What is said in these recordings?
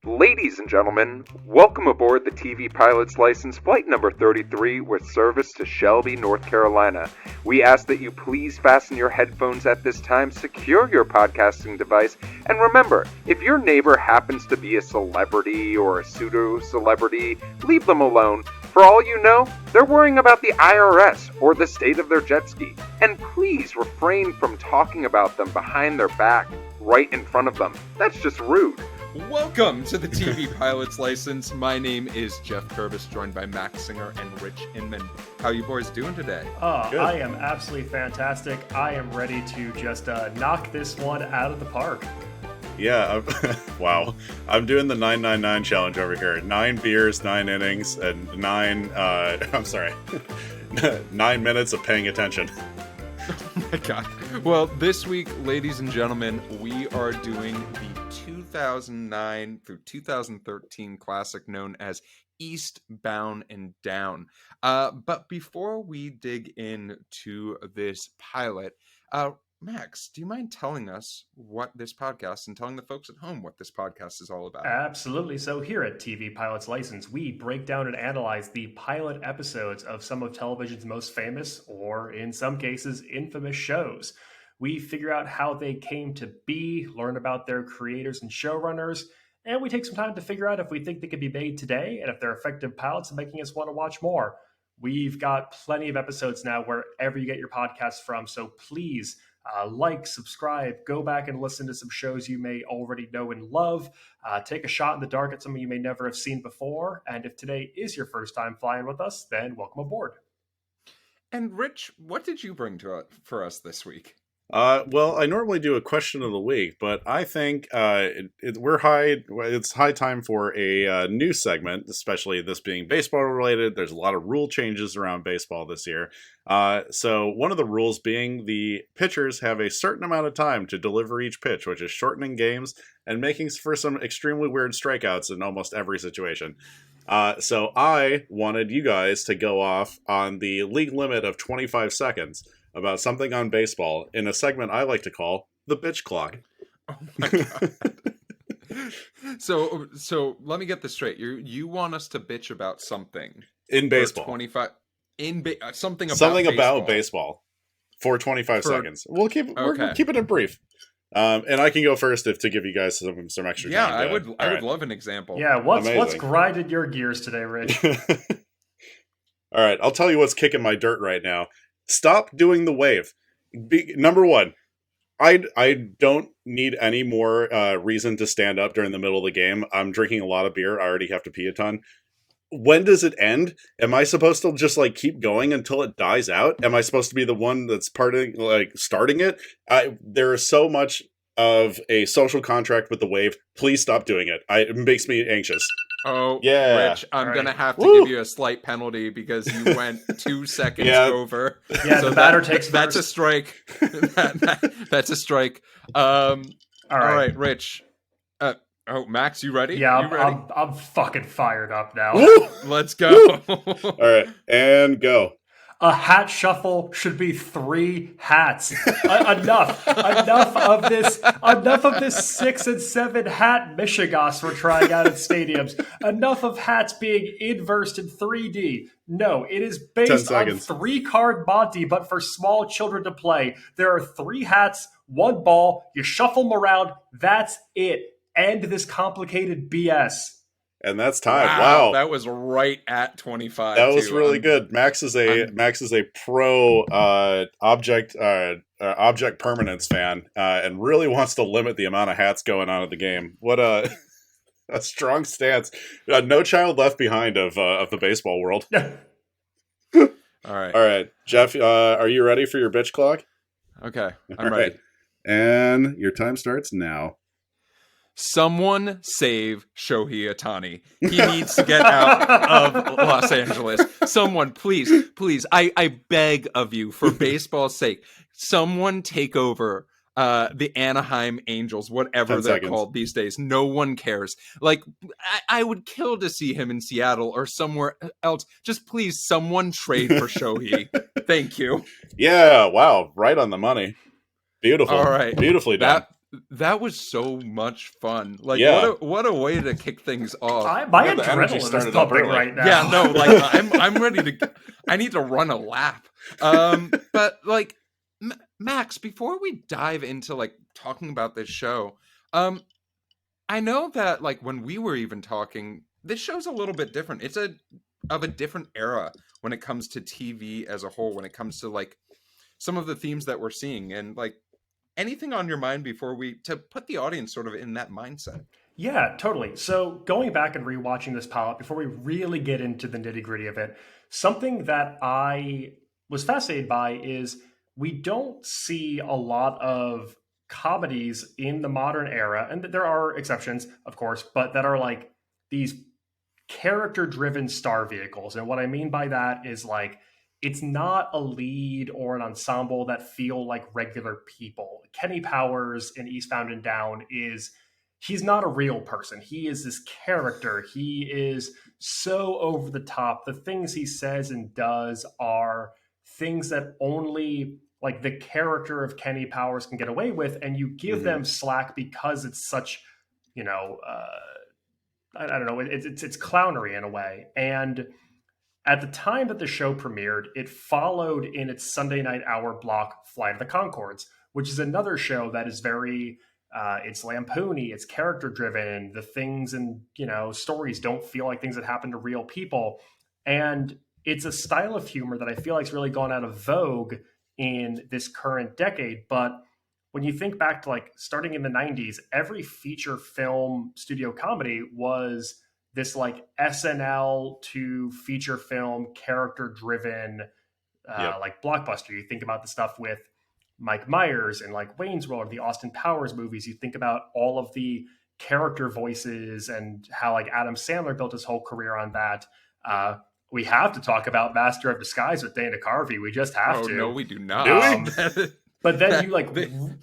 Ladies and gentlemen, welcome aboard the TV Pilot's License Flight number 33 with service to Shelby, North Carolina. We ask that you please fasten your headphones at this time, secure your podcasting device, and remember, if your neighbor happens to be a celebrity or a pseudo-celebrity, leave them alone. For all you know, they're worrying about the IRS or the state of their jet ski. And please refrain from talking about them behind their back, right in front of them. That's just rude. Welcome to the TV Pilot's License. My name is Jeff Kurbis, joined by Max Singer and Rich Inman. How you boys doing today? I am absolutely fantastic. I am ready to just knock this one out of the park. Yeah, wow. I'm doing the 999 challenge over here. 9 beers, 9 innings, and 9 minutes of paying attention. Oh my god. Well, this week, ladies and gentlemen, we are doing the 2009 through 2013 classic known as Eastbound and Down. But before we dig into this pilot, Max, do you mind telling us what this podcast and telling the folks at home what this podcast is all about? Absolutely. So here at TV Pilot's License, we break down and analyze the pilot episodes of some of television's most famous, or in some cases, infamous shows. We figure out how they came to be, learn about their creators and showrunners, and we take some time to figure out if we think they could be made today and if they're effective pilots and making us want to watch more. We've got plenty of episodes now wherever you get your podcasts from, so please like, subscribe, go back and listen to some shows you may already know and love. Take a shot in the dark at something you may never have seen before. And if today is your first time flying with us, then welcome aboard. And Rich, what did you bring for us this week? Well, I normally do a question of the week, but I think it's high time for a new segment, especially this being baseball related. There's a lot of rule changes around baseball this year. So one of the rules being the pitchers have a certain amount of time to deliver each pitch, which is shortening games and making for some extremely weird strikeouts in almost every situation. So I wanted you guys to go off on the league limit of 25 seconds about something on baseball in a segment I like to call the bitch clock. Oh my god. So let me get this straight. You want us to bitch about something in baseball. 25 something about baseball for 25 seconds. We're keeping it brief. And I can go first to give you guys some extra time. Yeah, I would love an example. Yeah, what's grinded your gears today, Rich? All right, I'll tell you what's kicking my dirt right now. Stop doing the wave. Number one, I don't need any more reason to stand up during the middle of the game. I'm drinking a lot of beer. I already have to pee a ton. When does it end? Am I supposed to just keep going until it dies out? Am I supposed to be the one that's starting it? There is so much of a social contract with the wave. Please stop doing it. It makes me anxious. Oh, yeah. Rich, I'm going to have to give you a slight penalty because you went 2 seconds over. Yeah, so the batter takes first. That's a strike. That's a strike. All right, Rich. Max, you ready? Yeah, you ready? I'm fucking fired up now. Let's go. All right, and go. A hat shuffle should be 3 hats. Enough of this 6 and 7 hat mishigas we're trying out at stadiums. Enough of hats being inversed in 3D. No, it is based on 3-card Monty, but for small children to play. There are 3 hats, 1 ball. You shuffle them around. That's it. End this complicated BS. And that's time. Wow. That was right at 25. That was really good. Max is a pro object permanence fan and really wants to limit the amount of hats going on at the game. What a strong stance. No child left behind of the baseball world. All right, Jeff, are you ready for your bitch clock? Okay, I'm ready. And your time starts now. Someone save Shohei Ohtani. He needs to get out of Los Angeles. Someone, please, I beg of you, for baseball's sake, someone take over the Anaheim Angels, whatever they're called these days. No one cares. I would kill to see him in Seattle or somewhere else. Just please, someone trade for Shohei. Thank you. Yeah, wow, right on the money. Beautiful. All right. Beautifully done. That was so much fun. Like, Yeah. what a way to kick things off. My got the energy adrenaline is started up pumping early. right now. Yeah, no, like I'm ready to. I need to run a lap. But like, Max, before we dive into like talking about this show, I know that like when we were even talking, this show's a little bit different. It's of a different era when it comes to TV as a whole. When it comes to like some of the themes that we're seeing, and like anything on your mind before we to put the audience sort of in that mindset. Yeah, totally. So going back and rewatching this pilot before we really get into the nitty gritty of it, something that I was fascinated by is we don't see a lot of comedies in the modern era, and there are exceptions, of course, but that are like these character driven star vehicles. And what I mean by that is like it's not a lead or an ensemble that feel like regular people. Kenny Powers in Eastbound and Down is he's not a real person. He is this character. He is so over the top. The things he says and does are things that only like the character of Kenny Powers can get away with, and you give them slack because it's such, you know, I don't know, it's clownery in a way. And at the time that the show premiered, it followed in its Sunday night hour block Flight of the Conchords, which is another show that is very it's lampoony, it's character driven. The things and stories don't feel like things that happen to real people, and it's a style of humor that I feel like has really gone out of vogue in this current decade. But when you think back to like starting in the 90s, every feature film studio comedy was this like SNL to feature film character driven like blockbuster. You think about the stuff with Mike Myers and like Wayne's World or the Austin Powers movies. You think about all of the character voices and how like Adam Sandler built his whole career on that. We have to talk about Master of Disguise with Dana Carvey. We just have to. No, we do not. Do we? But then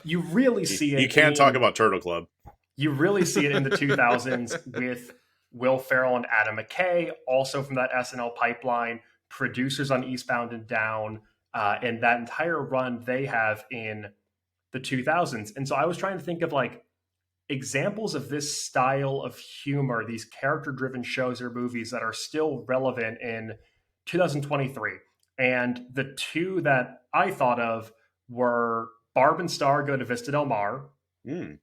you really see it. You can't talk about Turtle Club. You really see it in the 2000s with Will Ferrell and Adam McKay, also from that SNL pipeline, producers on Eastbound and Down, and that entire run they have in the 2000s. And so I was trying to think of like examples of this style of humor, these character-driven shows or movies that are still relevant in 2023. And the two that I thought of were Barb and Star Go to Vista Del Mar,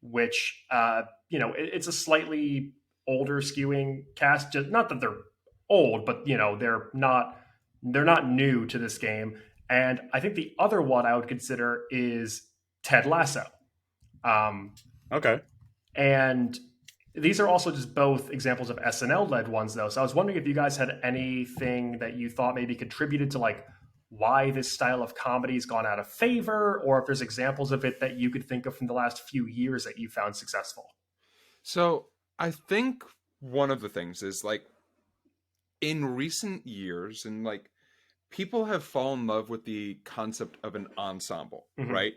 which it's a slightly older skewing cast. Just not that they're old, but they're not new to this game. And I think the other one I would consider is Ted Lasso. Okay. And these are also just both examples of SNL led ones though. So I was wondering if you guys had anything that you thought maybe contributed to like why this style of comedy has gone out of favor, or if there's examples of it that you could think of from the last few years that you found successful. So I think one of the things is like in recent years, and like people have fallen in love with the concept of an ensemble, right?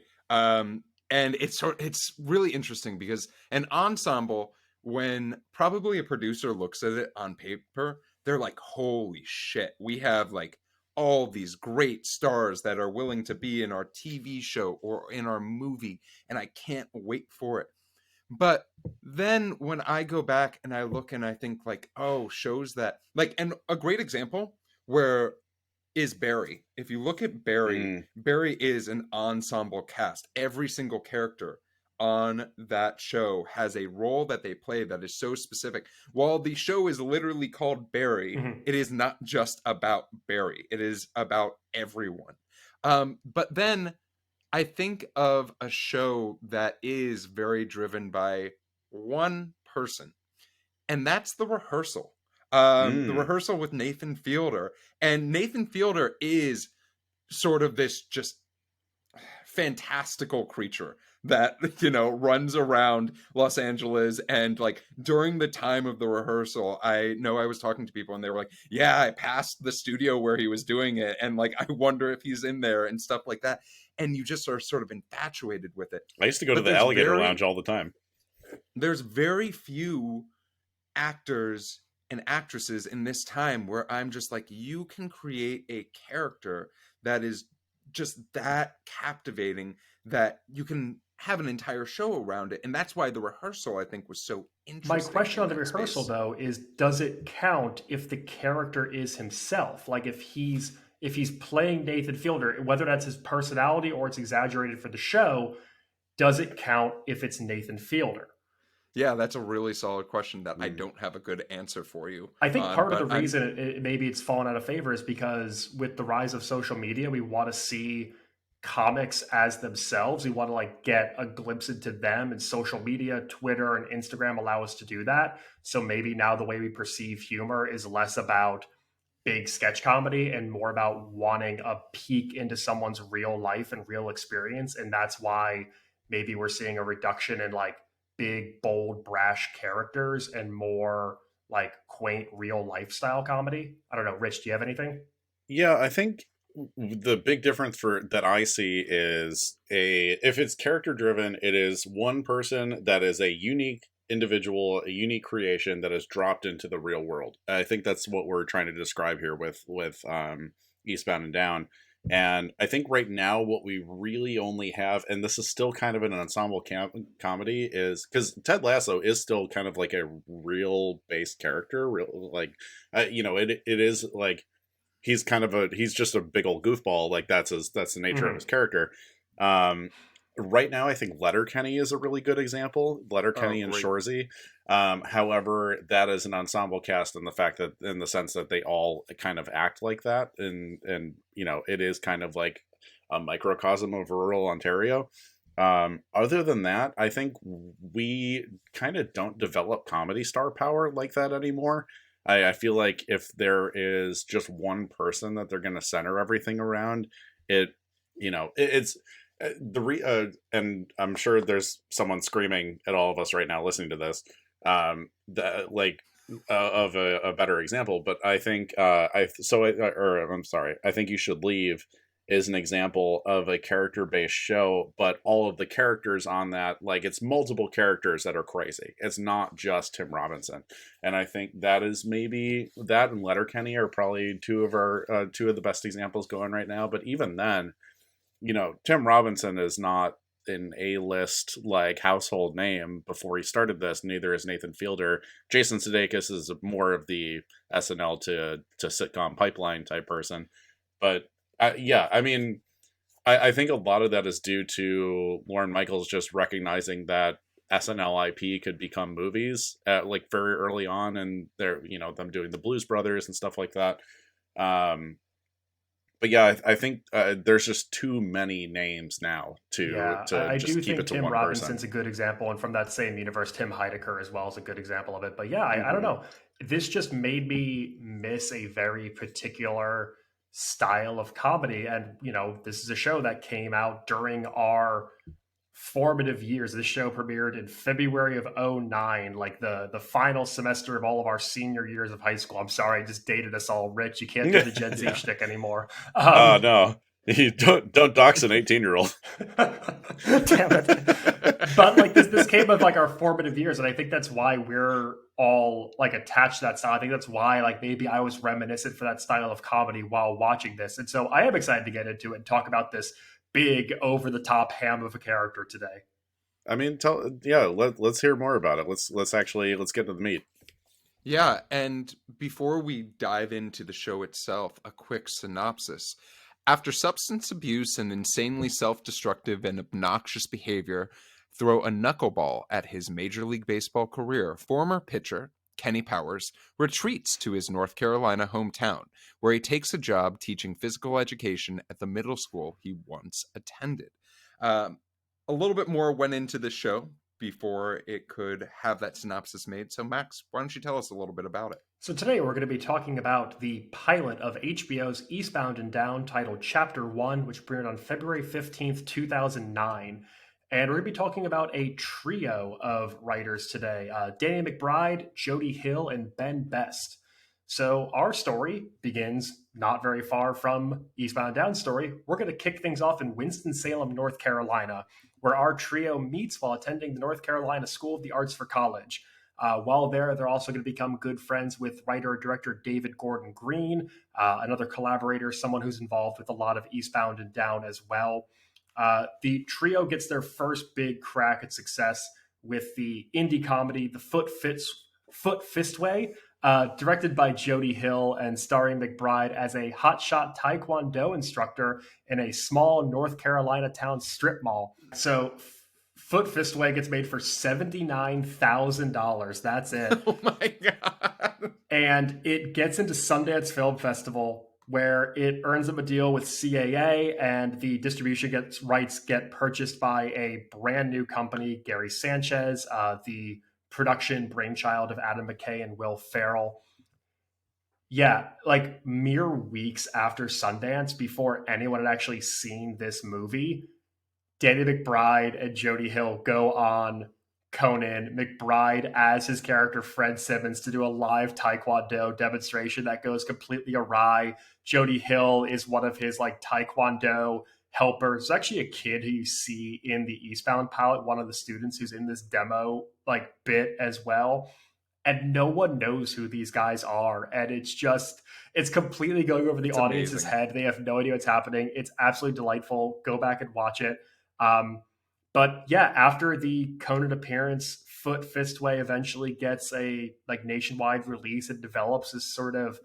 And it's really interesting because an ensemble, when probably a producer looks at it on paper, they're like, holy shit, we have like all these great stars that are willing to be in our TV show or in our movie, and I can't wait for it. But then when I go back and I look and I think like, oh, shows that like, and a great example where is Barry. If you look at Barry, Barry is an ensemble cast. Every single character on that show has a role that they play that is so specific. While the show is literally called Barry, it is not just about Barry. It is about everyone. But then I think of a show that is very driven by one person, and that's The Rehearsal. The Rehearsal with Nathan Fielder. And Nathan Fielder is sort of this just fantastical creature that, runs around Los Angeles. And like during the time of The Rehearsal, I know I was talking to people and they were like, yeah, I passed the studio where he was doing it. And like, I wonder if he's in there and stuff like that. And you just are sort of infatuated with it. I used to go to the Alligator Lounge all the time. There's very few actors and actresses in this time where I'm just like, you can create a character that is just that captivating that you can have an entire show around it, and that's why the rehearsal, I think, was so interesting. My question in on the that rehearsal, space. though, is does it count if the character is himself? Like if he's playing Nathan Fielder, whether that's his personality or it's exaggerated for the show, does it count if it's Nathan Fielder? Yeah, that's a really solid question that I Mm. don't have a good answer for you I think on, part of the but I'm reason maybe it's fallen out of favor is because with the rise of social media, we want to see comics as themselves. We want to like get a glimpse into them, and social media, Twitter and Instagram allow us to do that. So maybe now the way we perceive humor is less about big sketch comedy and more about wanting a peek into someone's real life and real experience. And that's why maybe we're seeing a reduction in like big, bold, brash characters and more like quaint, real lifestyle comedy. I don't know. Rich, do you have anything? Yeah, I think the big difference for that I see is if it's character driven, it is one person that is a unique individual, a unique creation that is dropped into the real world. I think that's what we're trying to describe here with Eastbound and Down. And I think right now what we really only have, and this is still kind of an ensemble comedy, is because Ted Lasso is still kind of like a real based character, real like it is like he's just a big old goofball. Like that's the nature of Mm-hmm. his character. Um, right now, I think Letterkenny is a really good example. oh, Letterkenny and great. Shorzy. However, that is an ensemble cast in the fact that in the sense that they all kind of act like that, and it is kind of like a microcosm of rural Ontario. Other than that, I think we kind of don't develop comedy star power like that anymore. I feel like if there is just one person that they're going to center everything around, it, it's and I'm sure there's someone screaming at all of us right now listening to this, like, of a better example. But I think, I'm sorry, I think You Should Leave is an example of a character-based show, but all of the characters on that, like, it's multiple characters that are crazy. It's not just Tim Robinson. And I think that is maybe that and Letterkenny are probably two of the best examples going right now. But even then, Tim Robinson is not an A-list like household name before he started this. Neither is Nathan Fielder. Jason Sudeikis is more of the SNL to sitcom pipeline type person. But yeah, I mean, I think a lot of that is due to Lorne Michaels just recognizing that SNL IP could become movies like very early on, and they're them doing the Blues Brothers and stuff like that. But yeah, I think there's just too many names now Yeah, to I just do keep think it to Tim one person. Robinson's a good example, and from that same universe, Tim Heidecker as well is a good example of it. But yeah, I don't Hmm. know. This just made me miss a very particular style of comedy, and this is a show that came out during our formative years. This show premiered in February of '09, like the final semester of all of our senior years of high school. I'm sorry, I just dated us all. Rich, you can't do the Gen Z Yeah. shtick anymore. No, you don't dox an 18-year-old. Damn it. But like this came of like our formative years, and I think that's why we're all like attached to that style. I think that's why like maybe I was reminiscent for that style of comedy while watching this. And so I am excited to get into it and talk about this big over the top ham of a character today. I mean, let's hear more about it. Let's get to the meat. Yeah, and before we dive into the show itself, a quick synopsis. After substance abuse and insanely self destructive and obnoxious behavior throw a knuckleball at his Major League Baseball career, former pitcher Kenny Powers retreats to his North Carolina hometown, where he takes a job teaching physical education at the middle school he once attended. Um, a little bit more went into the show before it could have that synopsis made. So, Max, why don't you tell us a little bit about it? So today we're going to be talking about the pilot of HBO's Eastbound and Down titled Chapter 1, which premiered on February 15th, 2009. And we're going to be talking about a trio of writers today, Danny McBride, Jody Hill, and Ben Best. So our story begins not very far from Eastbound and Down's story. We're going to kick things off in Winston-Salem, North Carolina, where our trio meets while attending the North Carolina School of the Arts for college. While there, they're also going to become good friends with writer-director David Gordon Green, another collaborator, someone who's involved with a lot of Eastbound and Down as well. The trio gets their first big crack at success with the indie comedy The Foot Fistway, directed by Jody Hill and starring McBride as a hotshot Taekwondo instructor in a small North Carolina town strip mall. So Foot Fistway gets made for $79,000. That's it. Oh my god. And it gets into Sundance Film Festival, where it earns them a deal with CAA, and the distribution rights get purchased by a brand new company, Gary Sanchez, the production brainchild of Adam McKay and Will Ferrell. Yeah, like mere weeks after Sundance, before anyone had actually seen this movie, Danny McBride and Jody Hill go on Conan, McBride as his character Fred Simmons to do a live Taekwondo demonstration that goes completely awry. Jody Hill is one of his like Taekwondo helpers. There's actually a kid who you see in the Eastbound pilot, one of the students who's in this demo like bit as well. And no one knows who these guys are. And it's completely going over the audience's head. They have no idea what's happening. It's absolutely delightful. Go back and watch it. But yeah, after the Conan appearance, Foot Fistway eventually gets a like nationwide release. It develops this sort of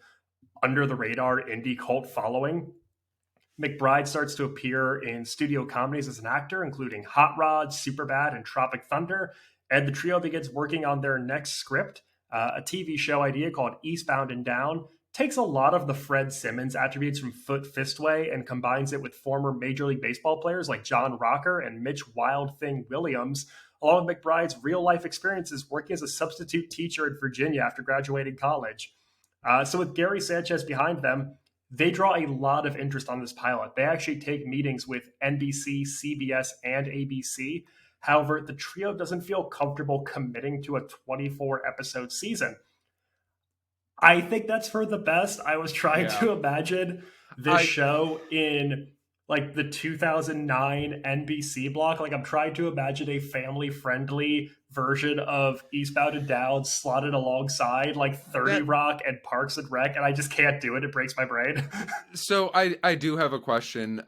under the radar indie cult following. McBride starts to appear in studio comedies as an actor, including Hot Rod, Superbad, and Tropic Thunder. And the trio begins working on their next script, a TV show idea called Eastbound and Down. Takes a lot of the Fred Simmons attributes from Foot Fistway and combines it with former Major League Baseball players like John Rocker and Mitch Wild Thing Williams, along with McBride's real-life experiences working as a substitute teacher in Virginia after graduating college. So with Gary Sanchez behind them, they draw a lot of interest on this pilot. They actually take meetings with NBC, CBS, and ABC. However, the trio doesn't feel comfortable committing to a 24-episode season. I think that's for the best. I was trying to imagine this show in like the 2009 NBC block. Like I'm trying to imagine a family-friendly version of Eastbound and Down slotted alongside like 30 Rock and Parks and Rec, and I just can't do it. It breaks my brain. So I do have a question,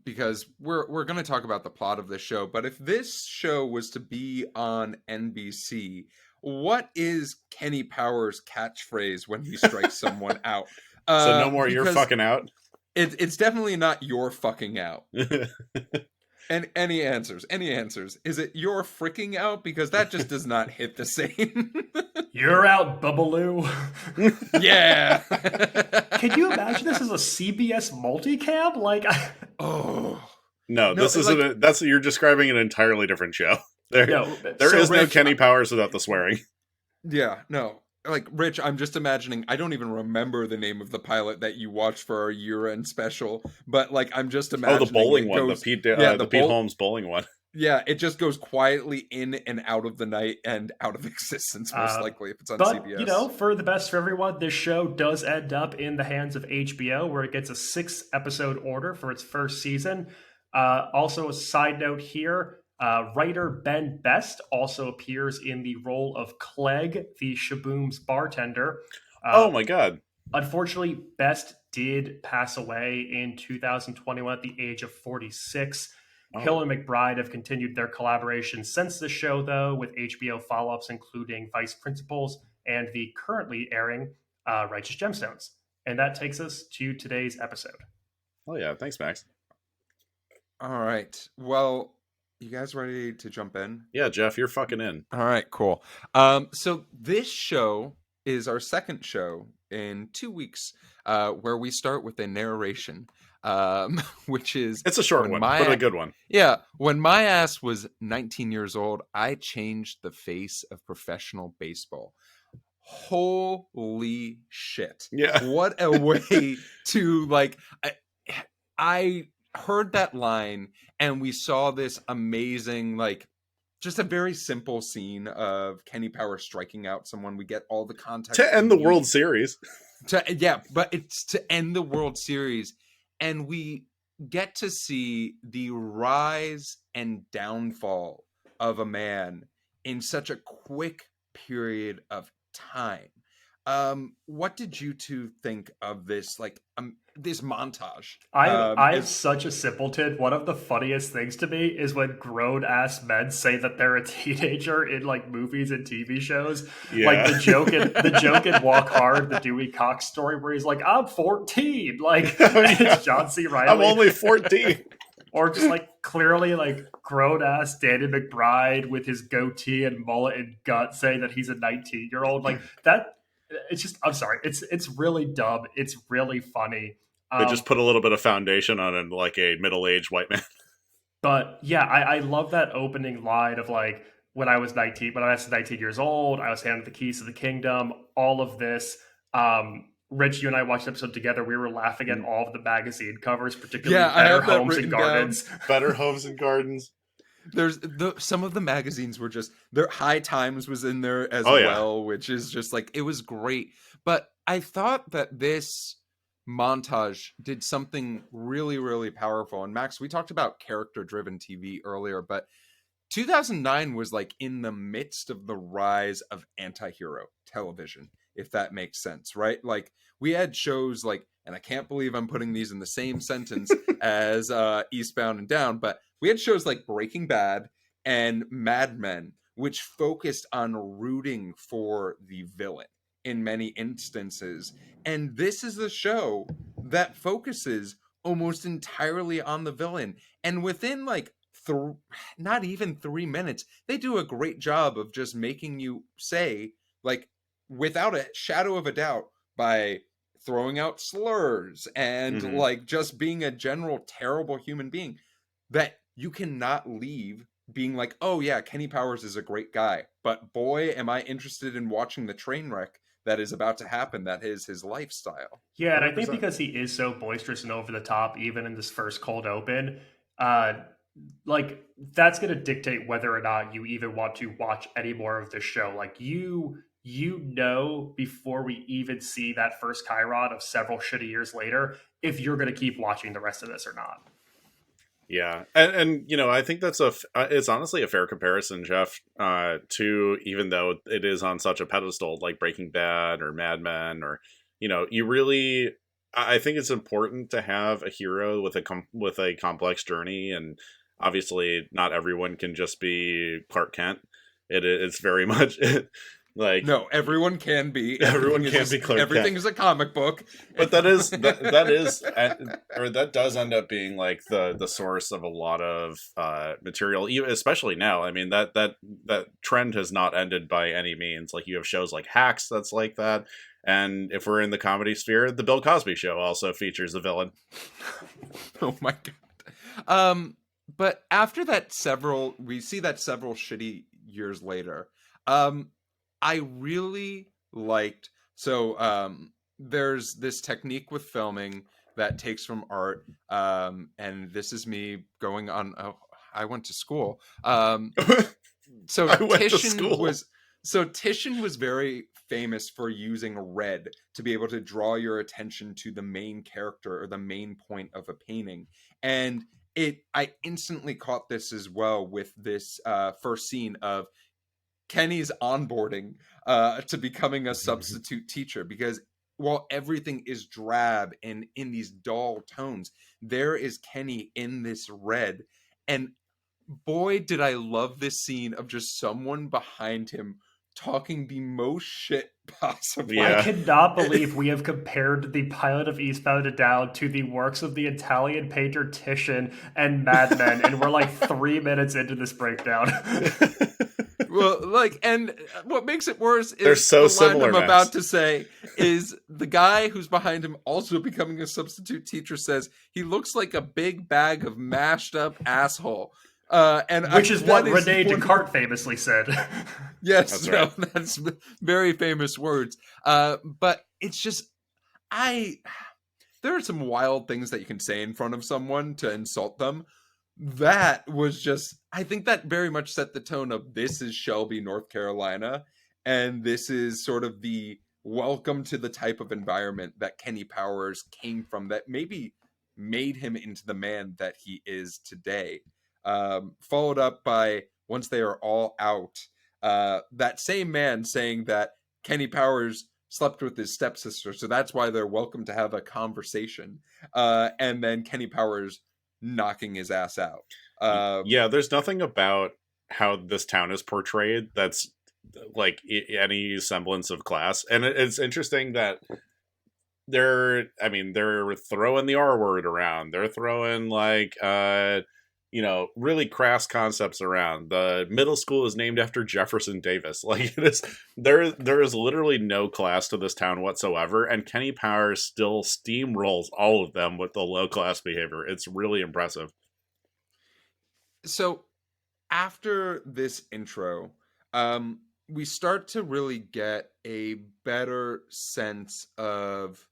because we're going to talk about the plot of this show, but if this show was to be on NBC, what is Kenny Powers' catchphrase when he strikes someone out? So no more "you're fucking out"? It's definitely not "you're fucking out." And any answers? Is it "you're freaking out"? Because that just does not hit the same. You're out, Bubbaloo. Yeah. Can you imagine this as a CBS multicam? Like, no, this isn't. That's you're describing an entirely different show. There is no Kenny Powers without the swearing. Yeah, no. Like, Rich, I'm just imagining, I don't even remember the name of the pilot that you watched for our year-end special, but, like, I'm just imagining... Oh, the bowling one, the Pete Holmes bowling one. Yeah, it just goes quietly in and out of the night and out of existence, most likely, if it's on CBS. But, you know, for the best for everyone, this show does end up in the hands of HBO, where it gets a 6-episode order for its first season. Also, a side note here... writer Ben Best also appears in the role of Clegg, the Shaboom's bartender. Oh my god. Unfortunately, Best did pass away in 2021 at the age of 46. Hill and McBride have continued their collaboration since the show, though, with HBO follow-ups including Vice Principals and the currently airing Righteous Gemstones. And that takes us to today's episode. Oh yeah, thanks, Max. All right. Well... You guys ready to jump in? Yeah, Jeff, you're fucking in. All right, cool. So this show is our second show in 2 weeks, where we start with a narration, which is... It's a short one, but a good one. Yeah. When my ass was 19 years old, I changed the face of professional baseball. Holy shit. Yeah. What a way to, like... I heard that line and we saw this amazing, like, just a very simple scene of Kenny Powers striking out someone. We get all the context to end the World Series. But it's to end the World Series, and we get to see the rise and downfall of a man in such a quick period of time. What did you two think of this, like, this montage. I'm such a simpleton. One of the funniest things to me is when grown ass men say that they're a teenager in like movies and TV shows. Like Yeah. the joke in Walk Hard, the Dewey Cox story, where he's like, "I'm 14," like it's John C. Reilly. I'm only 14. Or just like clearly like grown ass Danny McBride with his goatee and mullet and gut saying that he's a 19-year-old. Like that. It's just, I'm sorry. It's really dumb. It's really funny. They just put a little bit of foundation on it, like a middle-aged white man. But yeah, I love that opening line of like, when I was 19 years old, I was handed the keys to the kingdom, all of this. Rich, you and I watched the episode together. We were laughing at all of the magazine covers, particularly Better Homes and Gardens. Better Homes and Gardens. There's some of the magazines were just their High Times was in there as well, which is just like, it was great. But I thought that this montage did something really, really powerful. And Max, we talked about character driven TV earlier, but 2009 was like in the midst of the rise of anti-hero television, if that makes sense, right? Like we had shows like, and I can't believe I'm putting these in the same sentence as Eastbound and Down, but we had shows like Breaking Bad and Mad Men, which focused on rooting for the villain in many instances. And this is the show that focuses almost entirely on the villain. And within like not even 3 minutes, they do a great job of just making you say, like, without a shadow of a doubt, by throwing out slurs and like just being a general terrible human being, that you cannot leave being like, oh yeah, Kenny Powers is a great guy, but boy, am I interested in watching the train wreck that is about to happen. That is his lifestyle. Yeah, and 100%. I think because he is so boisterous and over the top, even in this first cold open, like that's going to dictate whether or not you even want to watch any more of this show. Like you know, before we even see that first Chiron of several shitty years later, if you're going to keep watching the rest of this or not. Yeah, and you know, I think that's it's honestly a fair comparison, Jeff, to, even though it is on such a pedestal like Breaking Bad or Mad Men, or, you know, I think it's important to have a hero with a complex journey, and obviously not everyone can just be Clark Kent. It's very much like, no, everyone can be. Everyone can be Clark Kent. Everything is a comic book, but that does end up being like the source of a lot of material, especially now. I mean, that trend has not ended by any means. Like, you have shows like Hacks that's like that, and if we're in the comedy sphere, the Bill Cosby Show also features a villain. Oh my god! But after that, we see that several shitty years later. I really liked, there's this technique with filming that takes from art, and this is me going on, I went to school. Titian was very famous for using red to be able to draw your attention to the main character or the main point of a painting. And I instantly caught this as well with this first scene of Kenny's onboarding to becoming a substitute teacher, because while everything is drab and in these dull tones, there is Kenny in this red. And boy, did I love this scene of just someone behind him talking the most shit possible. Yeah. I cannot believe we have compared the pilot of Eastbound and Down to the works of the Italian painter Titian and Mad Men, and we're like 3 minutes into this breakdown. Well, like, and what makes it worse is they're so the similar. line I'm about to say is the guy who's behind him, also becoming a substitute teacher, says he looks like a big bag of mashed up asshole. Which is what Rene Descartes famously said. Yes, that's right. That's very famous words. But it's just, there are some wild things that you can say in front of someone to insult them. That was just, I think that very much set the tone of, this is Shelby, North Carolina, and this is sort of the welcome to the type of environment that Kenny Powers came from, that maybe made him into the man that he is today. Followed up by, once they are all out, that same man saying that Kenny Powers slept with his stepsister, so that's why they're welcome to have a conversation. And then Kenny Powers knocking his ass out. Yeah, there's nothing about how this town is portrayed that's like any semblance of class, and it's interesting that they're throwing the R word around. They're throwing like really crass concepts around. The middle school is named after Jefferson Davis. Like, it is, there is literally no class to this town whatsoever, and Kenny Powers still steamrolls all of them with the low class behavior. It's really impressive. So after this intro, we start to really get a better sense of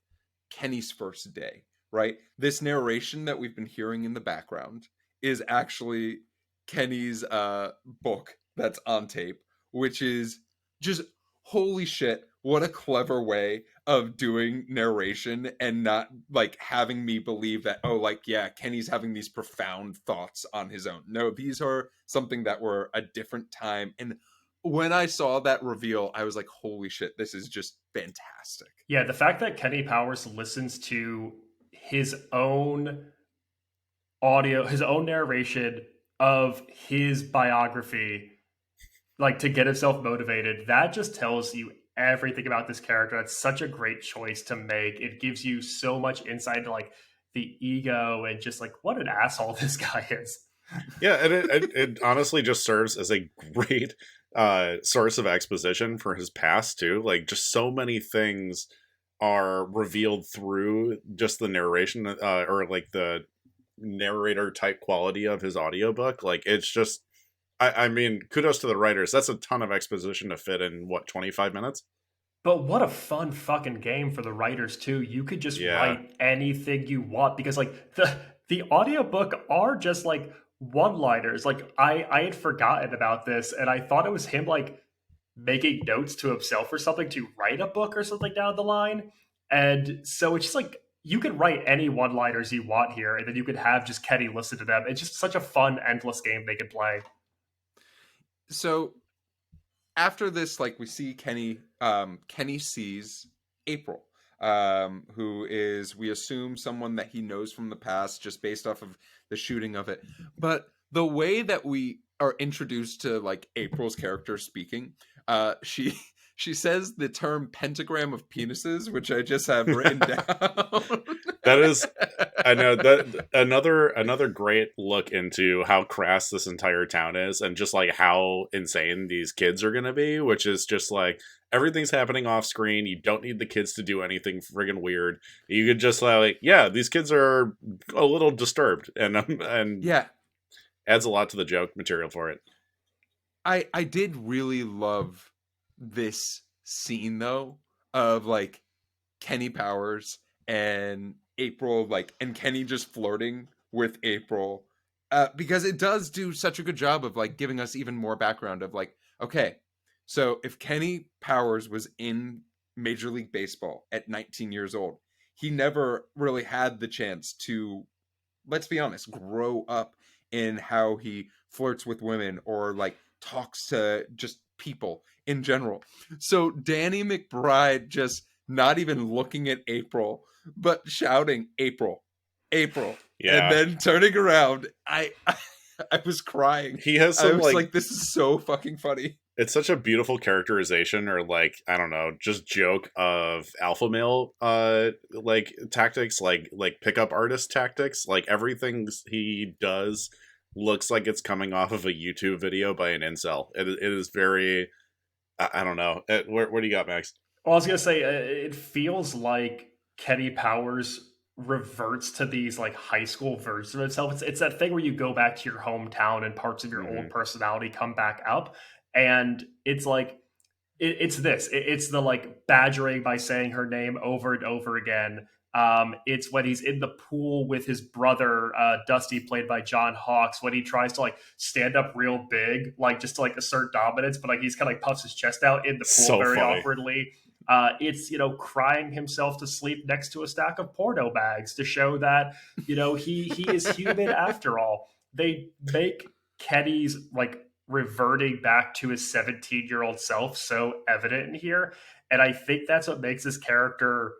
Kenny's first day, right? This narration that we've been hearing in the background is actually Kenny's book that's on tape, which is just holy shit, what a clever way of doing narration and not like having me believe that, oh, like, yeah, Kenny's having these profound thoughts on his own. No, these are something that were a different time. And when I saw that reveal, I was like, holy shit, this is just fantastic. Yeah, the fact that Kenny Powers listens to his own audio, his own narration of his biography, like to get himself motivated, that just tells you everything about this character. That's such a great choice to make. It gives you so much insight into like the ego and just like what an asshole this guy is. Yeah, and it honestly just serves as a great source of exposition for his past too. Like, just so many things are revealed through just the narration or like the narrator type quality of his audiobook. Like, it's just I mean, kudos to the writers. That's a ton of exposition to fit in, what, 25 minutes? But what a fun fucking game for the writers too. You could just write anything you want, because like the audiobook are just like one-liners. Like I had forgotten about this, and I thought it was him like making notes to himself or something to write a book or something down the line. And so it's just like you can write any one-liners you want here, and then you could have just Kenny listen to them. It's just such a fun, endless game they could play. So after this, like, we see Kenny sees April, who is, we assume, someone that he knows from the past just based off of the shooting of it. But the way that we are introduced to like April's character speaking, she says the term pentagram of penises, which I just have written down. That is, I know, that another great look into how crass this entire town is, and just like how insane these kids are going to be, which is just like everything's happening off screen. You don't need the kids to do anything friggin' weird. You could just like, yeah, these kids are a little disturbed, and yeah, adds a lot to the joke material for it. I did really love this scene though, of like Kenny Powers and April, like, and Kenny just flirting with April, because it does do such a good job of like giving us even more background of like, okay, so if Kenny Powers was in Major League Baseball at 19 years old, he never really had the chance to, let's be honest, grow up in how he flirts with women or like talks to just people in general. So Danny McBride just not even looking at April, but shouting April, April, and then turning around. I was crying. He has some, I was like, this is so fucking funny. It's such a beautiful characterization, or like, I don't know, just joke of alpha male like tactics, like pickup artist tactics. Like, everything he does looks like it's coming off of a YouTube video by an incel. It is very, I don't know. Where do you got, Max? Well, I was gonna say, it feels like Kenny Powers reverts to these like high school versions of itself. It's that thing where you go back to your hometown and parts of your old personality come back up, and it's like it's the like badgering by saying her name over and over again. It's when he's in the pool with his brother, Dusty, played by John Hawkes, when he tries to like stand up real big, like just to like assert dominance, but like he's kind of like puffs his chest out in the pool so very funny. awkwardly. It's, crying himself to sleep next to a stack of porno bags to show that, he is human after all. They make Kenny's like reverting back to his 17-year-old self so evident in here. And I think that's what makes this character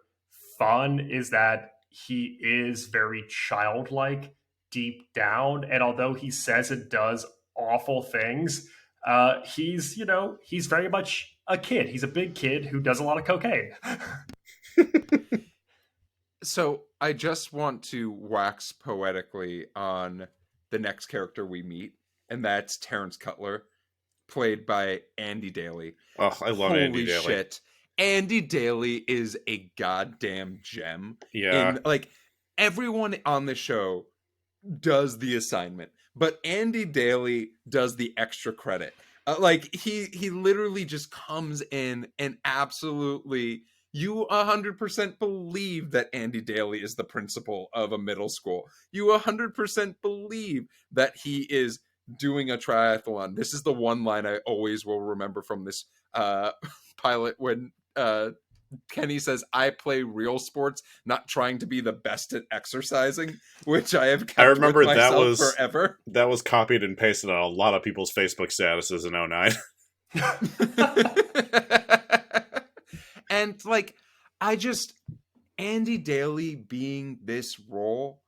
fun, is that he is very childlike deep down. And although he says and does awful things, he's, he's very much a kid. He's a big kid who does a lot of cocaine. So I just want to wax poetically on the next character we meet, and that's Terrence Cutler, played by Andy Daly. Oh, I love Andy Daly. Holy shit. Andy Daly is a goddamn gem. Yeah. Everyone on the show does the assignment, but Andy Daly does the extra credit. He literally just comes in and absolutely, you 100% believe that Andy Daly is the principal of a middle school. You 100% believe that he is doing a triathlon. This is the one line I always will remember from this pilot, when Kenny says, "I play real sports, not trying to be the best at exercising," which I have kept remember with myself that was forever. That was copied and pasted on a lot of people's Facebook statuses in 2009. And Andy Daly being this role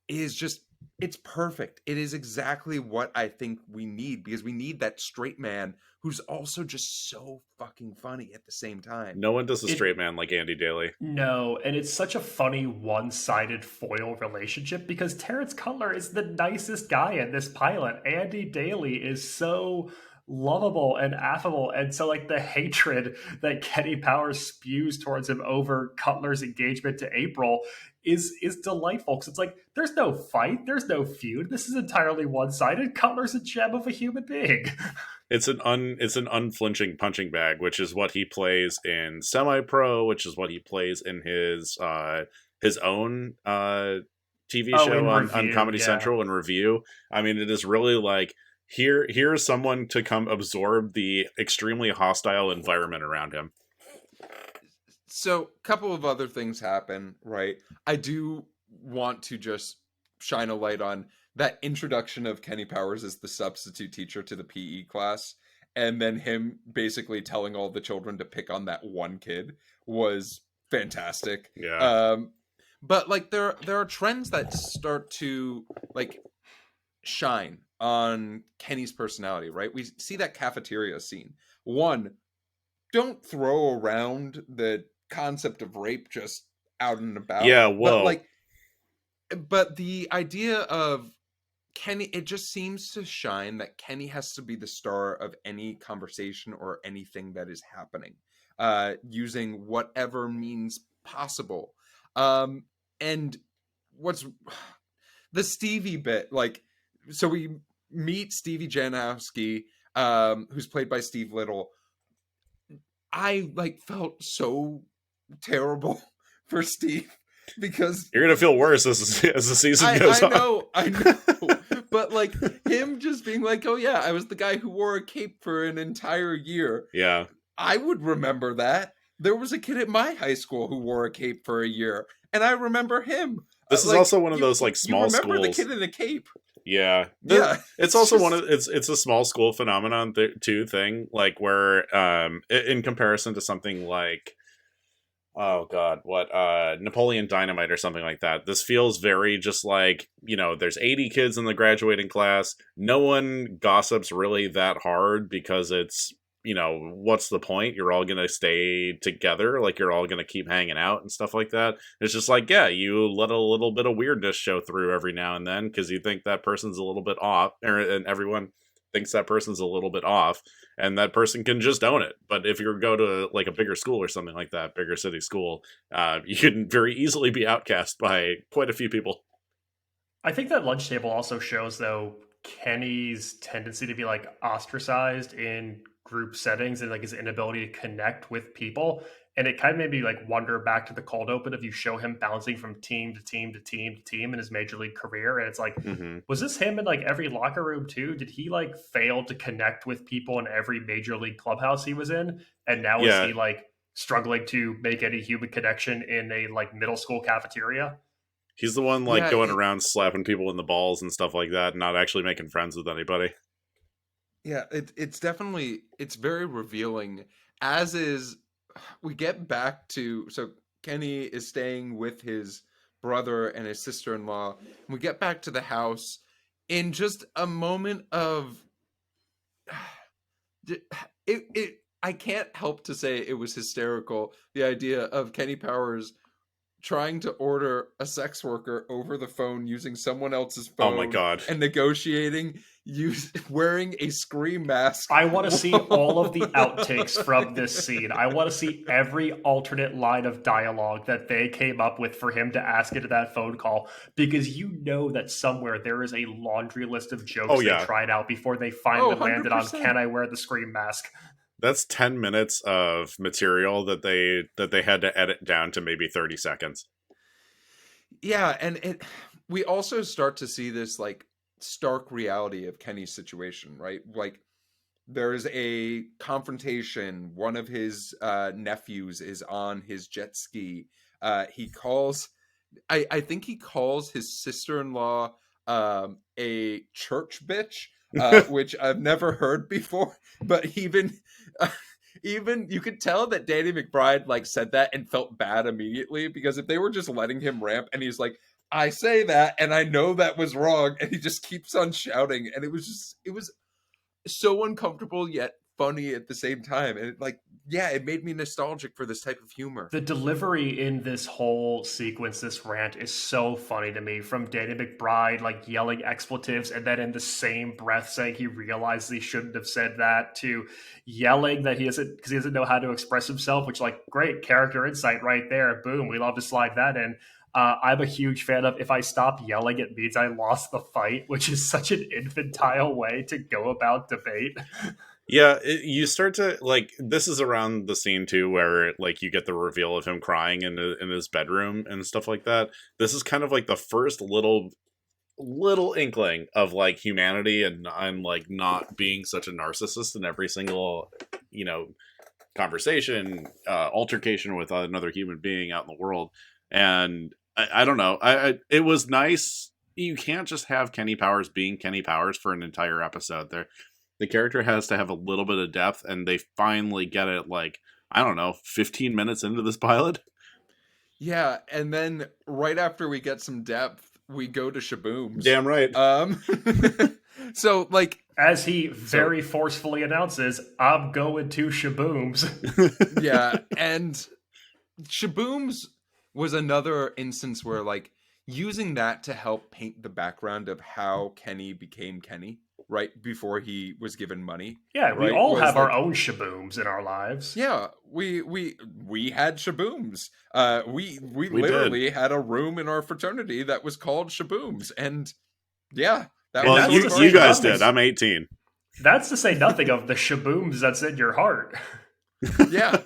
is just, it's perfect. It is exactly what I think we need, because we need that straight man who's also just so fucking funny at the same time. No one does a straight man like Andy Daly. No, and it's such a funny one-sided foil relationship, because Terrence Cutler is the nicest guy in this pilot. Andy Daly is so lovable and affable, and so the hatred that Kenny Powers spews towards him over Cutler's engagement to April is delightful, because it's there's no fight, there's no feud, this is entirely one-sided. Cutler's a gem of a human being. It's an unflinching punching bag, which is what he plays in Semi-Pro, which is what he plays in his own TV show on Comedy Central and Review. I mean, it is really here's someone to come absorb the extremely hostile environment around him. So, a couple of other things happen, right? I do want to just shine a light on that introduction of Kenny Powers as the substitute teacher to the PE class, and then him basically telling all the children to pick on that one kid was fantastic. Yeah. But there are trends that start to shine on Kenny's personality, right? We see that cafeteria scene. One, don't throw around the concept of rape just out and about. Yeah, whoa. But the idea of Kenny, it just seems to shine that Kenny has to be the star of any conversation or anything that is happening, using whatever means possible. And what's the Stevie bit, so we meet Stevie Janowski, who's played by Steve Little. I felt so terrible for Steve, because you're gonna feel worse as the season goes on. I know. But him just being oh yeah, I was the guy who wore a cape for an entire year. Yeah, I would remember that. There was a kid at my high school who wore a cape for a year, and I remember him. This is also one of those small you remember schools. The kid in the cape. Yeah, yeah. It's also just... it's a small school phenomenon too thing, where in comparison to something oh god, what Napoleon Dynamite or something like that. This feels very just there's 80 kids in the graduating class. No one gossips really that hard, because it's what's the point? You're all gonna stay together, you're all gonna keep hanging out and stuff like that. It's just yeah, you let a little bit of weirdness show through every now and then, because you think that person's a little bit off, and everyone thinks that person's a little bit off, and that person can just own it. But if you go to a bigger school or something like that, bigger city school, you can very easily be outcast by quite a few people. I think that lunch table also shows, though, Kenny's tendency to be ostracized in group settings, and his inability to connect with people. And it kind of made me wonder back to the cold open, if you show him bouncing from team to team to team to team in his major league career, and it's was this him in every locker room too? Did he fail to connect with people in every major league clubhouse he was in, and now is he struggling to make any human connection in a middle school cafeteria? He's the one going around slapping people in the balls and stuff like that, and not actually making friends with anybody. Yeah, it's very revealing. As is, we get back to, so Kenny is staying with his brother and his sister-in-law. And we get back to the house in just a moment of it. I can't help to say it was hysterical. The idea of Kenny Powers trying to order a sex worker over the phone using someone else's Oh my phone god. and negotiating, wearing a scream mask. I want to see all of the outtakes from this scene. I want to see every alternate line of dialogue that they came up with for him to ask into that phone call, because you know that somewhere there is a laundry list of jokes Oh they yeah. tried out before they finally landed on 100%. "Can I wear the scream mask?" That's 10 minutes of material that they had to edit down to maybe 30 seconds. Yeah, and we also start to see this like stark reality of Kenny's situation, right? Like there's a confrontation. One of his nephews is on his jet ski. He calls, I think he calls his sister-in-law a church bitch, which I've never heard before. But even you could tell that Danny McBride like said that and felt bad immediately, because if they were just letting him ramp and he's like, I say that and I know that was wrong, and he just keeps on shouting, and it was so uncomfortable yet funny at the same time. And it made me nostalgic for this type of humor. The delivery in this whole sequence, this rant, is so funny to me. From Danny McBride, like yelling expletives and then in the same breath saying he realizes he shouldn't have said that, to yelling that he doesn't know how to express himself, which, like, great character insight right there. Boom, we love to slide that in. I'm a huge fan of, if I stop yelling, it means I lost the fight, which is such an infantile way to go about debate. Yeah, you start to like, this is around the scene too where like you get the reveal of him crying in his bedroom and stuff like that. This is kind of like the first little inkling of like humanity and like not being such a narcissist in every single, you know, conversation, altercation with another human being out in the world. And I don't know, it was nice. You can't just have Kenny Powers being Kenny Powers for an entire episode. The character has to have a little bit of depth, and they finally get it, like, I don't know, 15 minutes into this pilot. Yeah, and then right after we get some depth, we go to Shabooms. Damn right. So like, as he very forcefully announces, I'm going to Shabooms. Yeah, and Shabooms was another instance where like using that to help paint the background of how Kenny became Kenny, right before he was given money. Yeah, we right, all was have our like, own Shabooms in our lives. Yeah, we had Shabooms. We literally did. had a room in our fraternity that was called Shabooms, and yeah, that And was Well, that's sort the of you same guys nothing. did. I'm 18. That's to say nothing of the Shabooms that's in your heart. Yeah.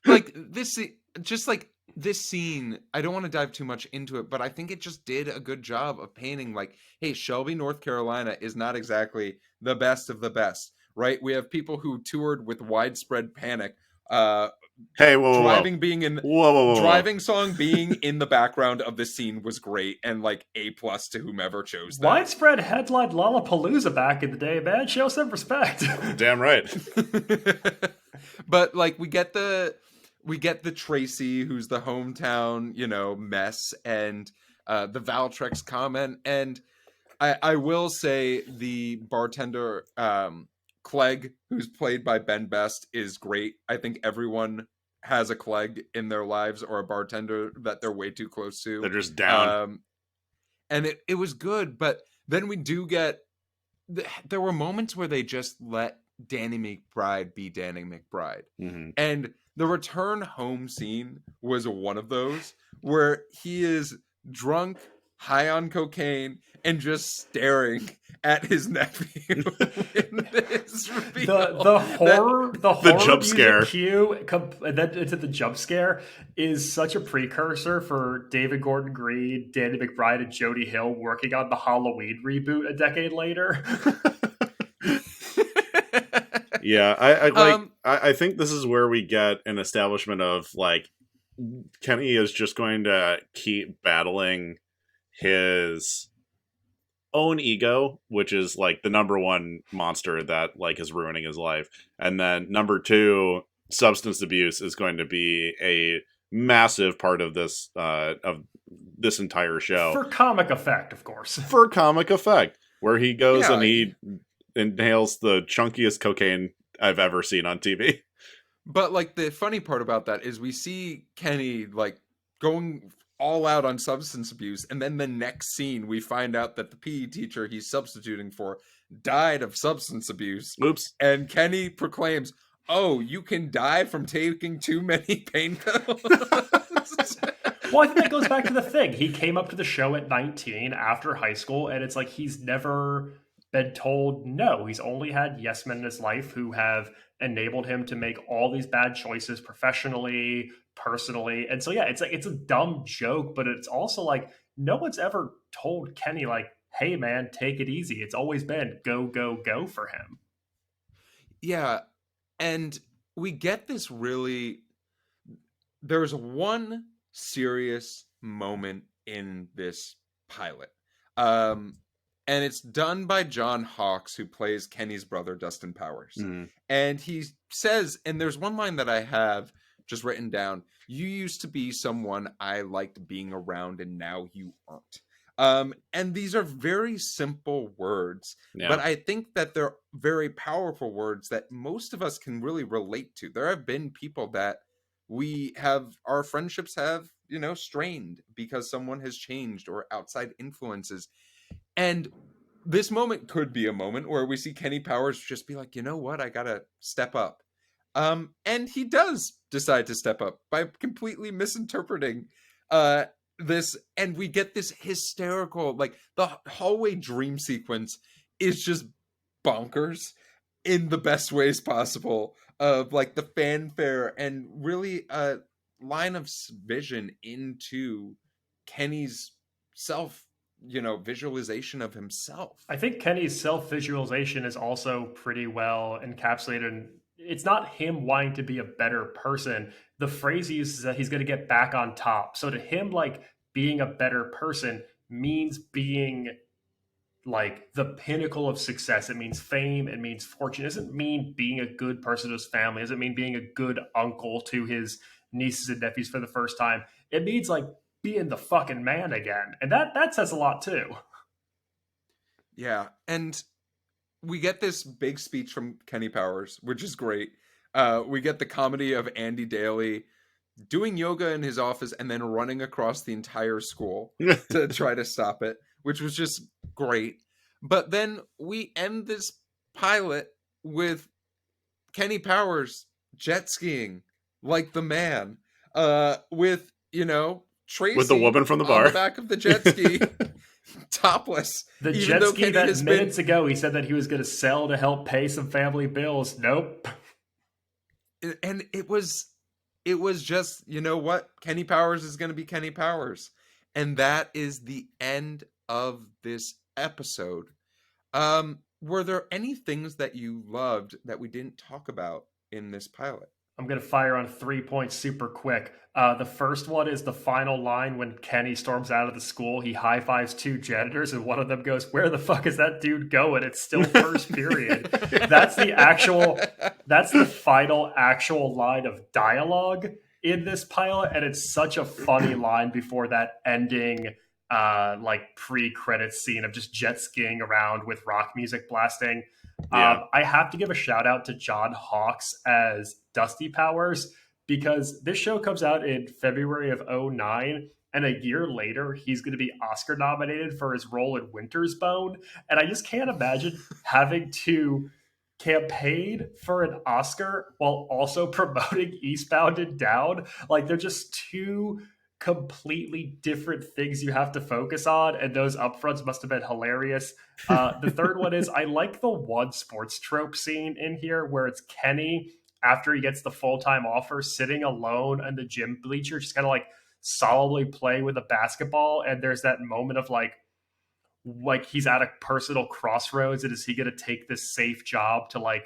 Like this scene, I don't want to dive too much into it, but I think it just did a good job of painting like, hey, Shelby, North Carolina is not exactly the best of the best, right? We have people who toured with widespread panic. Hey, whoa. Driving being in Whoa. Driving song being in the background of this scene was great, and like A+ to whomever chose that. Widespread headline Lollapalooza back in the day, man. Show some respect. Damn right. But like we get the Tracy, who's the hometown, mess, and the Valtrex comment. And I will say the bartender, Clegg, who's played by Ben Best, is great. I think everyone has a Clegg in their lives, or a bartender that they're way too close to. They're just down. And it was good, but then we do get there were moments where they just let Danny McBride be Danny McBride. Mm-hmm. And the return home scene was one of those where he is drunk, high on cocaine, and just staring at his nephew. The horror jump scare cue, and then into the jump scare, is such a precursor for David Gordon Green, Danny McBride, and Jodie Hill working on the Halloween reboot a decade later. Yeah, I think this is where we get an establishment of like Kenny is just going to keep battling his own ego, which is like the number one monster that like is ruining his life, and then number two, substance abuse is going to be a massive part of this entire show For comic effect, of course. for comic effect, where he goes and Yeah. he inhales the chunkiest cocaine I've ever seen on TV. But like the funny part about that is we see Kenny like going all out on substance abuse, and then the next scene we find out that the PE teacher he's substituting for died of substance abuse. Oops. And Kenny proclaims, "Oh, you can die from taking too many pain pills." Well, I think that goes back to the thing. He came up to the show at 19 after high school, and it's like he's never been told no. He's only had yes men in his life who have enabled him to make all these bad choices professionally, personally. And so, yeah, it's like it's a dumb joke, but it's also like no one's ever told Kenny, like, hey, man, take it easy. It's always been go, go, go for him. Yeah, and we get this really. There's one serious moment in this pilot, and it's done by John Hawkes, who plays Kenny's brother, Dustin Powers. And he says, and there's one line that I have just written down: "You used to be someone I liked being around, and now you aren't." And these are very simple words, but I think that they're very powerful words that most of us can really relate to. There have been people that our friendships have, strained because someone has changed or outside influences. And this moment could be a moment where we see Kenny Powers just be like, you know what, I gotta step up. And he does decide to step up by completely misinterpreting this, and we get this hysterical, like the hallway dream sequence is just bonkers in the best ways possible, of like the fanfare and really a line of vision into Kenny's self, visualization of himself. I think Kenny's self-visualization is also pretty well encapsulated in it's not him wanting to be a better person. The phrase he uses is that he's going to get back on top. So to him, like being a better person means being like the pinnacle of success. It means fame. It means fortune. It doesn't mean being a good person to his family. It doesn't mean being a good uncle to his nieces and nephews for the first time. It means like being the fucking man again. And that says a lot too. Yeah. And we get this big speech from Kenny Powers, which is great. We get the comedy of Andy Daly doing yoga in his office and then running across the entire school to try to stop it, which was just great. But then we end this pilot with Kenny Powers jet skiing like the man, with, Tracy with the woman from the bar on the back of the jet ski. Topless. The even jet though ski Kenny that has minutes ago he said that he was going to sell to help pay some family bills. Nope. And it was just, you know what? Kenny Powers is going to be Kenny Powers. And that is the end of this episode. Were there any things that you loved that we didn't talk about in this pilot? I'm going to fire on 3 points super quick. The first one is the final line when Kenny storms out of the school. He high-fives two janitors, and one of them goes, "Where the fuck is that dude going? It's still first period." That's the final actual line of dialogue in this pilot, and it's such a funny line before that ending, like pre-credits scene of just jet skiing around with rock music blasting. Yeah. I have to give a shout out to John Hawkes as Dusty Powers, because this show comes out in February of 2009, and a year later he's going to be Oscar nominated for his role in Winter's Bone. And I just can't imagine having to campaign for an Oscar while also promoting Eastbound and Down. Like, they're just two completely different things you have to focus on, and those upfronts must have been hilarious. The third one is I like the one sports trope scene in here where it's Kenny after he gets the full-time offer sitting alone in the gym bleacher, just kind of like solemnly playing with a basketball, and there's that moment of like he's at a personal crossroads, and is he going to take this safe job to like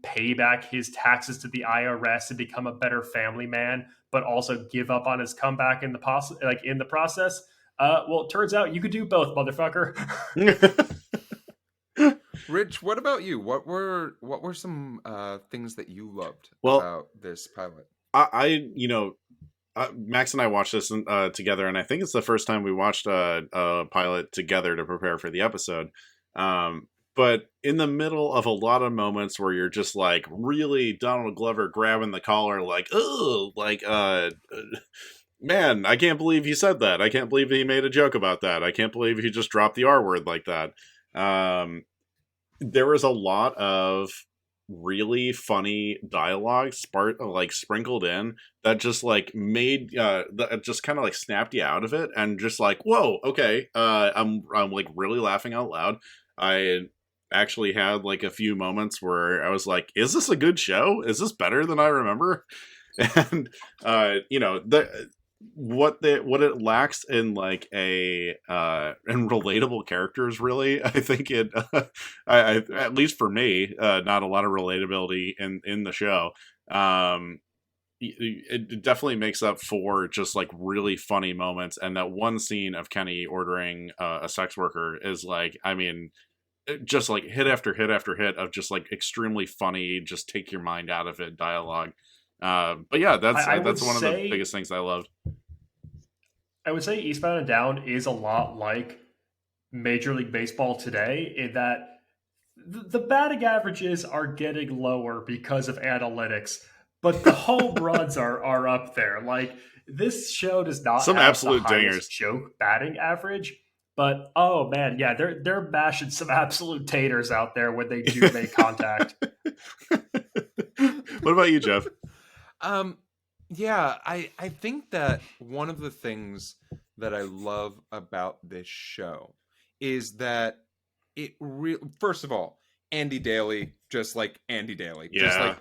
pay back his taxes to the IRS and become a better family man, but also give up on his comeback in the process. Well, it turns out you could do both, motherfucker. Rich, what about you? What were some things that you loved Well, about this pilot? Max and I watched this together, and I think it's the first time we watched a pilot together to prepare for the episode. But in the middle of a lot of moments where you're just like really Donald Glover grabbing the collar, like, oh, like, man, I can't believe he said that. I can't believe he made a joke about that. I can't believe he just dropped the R word like that. There was a lot of really funny dialogue sprinkled in that just like made that just kind of like snapped you out of it and just like, whoa, okay, I'm like really laughing out loud. I actually had like a few moments where I was like, is this a good show? Is this better than I remember? And what it lacks in like a in relatable characters, really, I think it I at least for me, not a lot of relatability in the show. It definitely makes up for just like really funny moments, and that one scene of Kenny ordering a sex worker is like, I mean, just like hit after hit after hit of just like extremely funny, just take your mind out of it dialogue. But yeah, that's one of the biggest things I loved. I would say Eastbound and Down is a lot like Major League Baseball today, in that the batting averages are getting lower because of analytics, but the home runs are up there. Like, this show does not some have absolute the highest dingers joke batting average, but oh man, yeah, they're bashing some absolute taters out there when they do make contact. What about you, Jeff? Yeah, I think that one of the things that I love about this show is that first of all, Andy Daly, just like Andy Daly. Yeah. Just like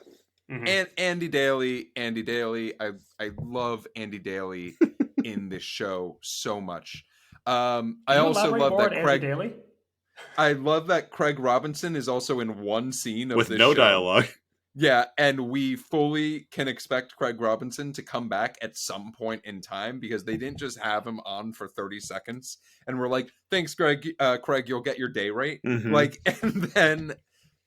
and Andy Daly. I love Andy Daly in this show so much. I also love that Craig Daly? I love that Craig Robinson is also in one scene of with this no show. dialogue. Yeah, and we fully can expect Craig Robinson to come back at some point in time, because they didn't just have him on for 30 seconds and we're like, thanks, Craig, you'll get your day rate. Mm-hmm. Like, and then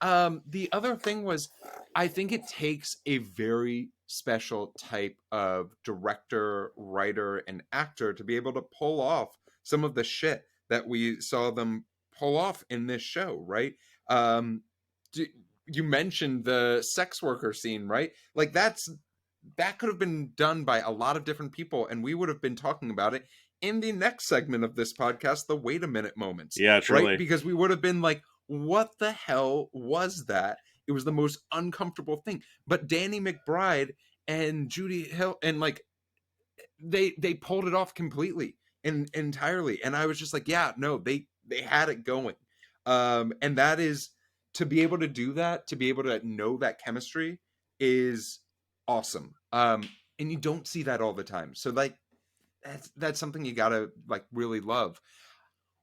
the other thing was, I think it takes a very special type of director, writer, and actor to be able to pull off some of the shit that we saw them pull off in this show, right? You mentioned the sex worker scene, right? Like, that could have been done by a lot of different people, and we would have been talking about it in the next segment of this podcast, the wait a minute moments. Yeah, truly. Right? Because we would have been like, what the hell was that? It was the most uncomfortable thing. But Danny McBride and Judy Hill, and like, they pulled it off completely and entirely. And I was just like, yeah, no, they had it going. And that is, to be able to do that, to be able to know that chemistry is awesome. And you don't see that all the time. So like, that's something you gotta like really love.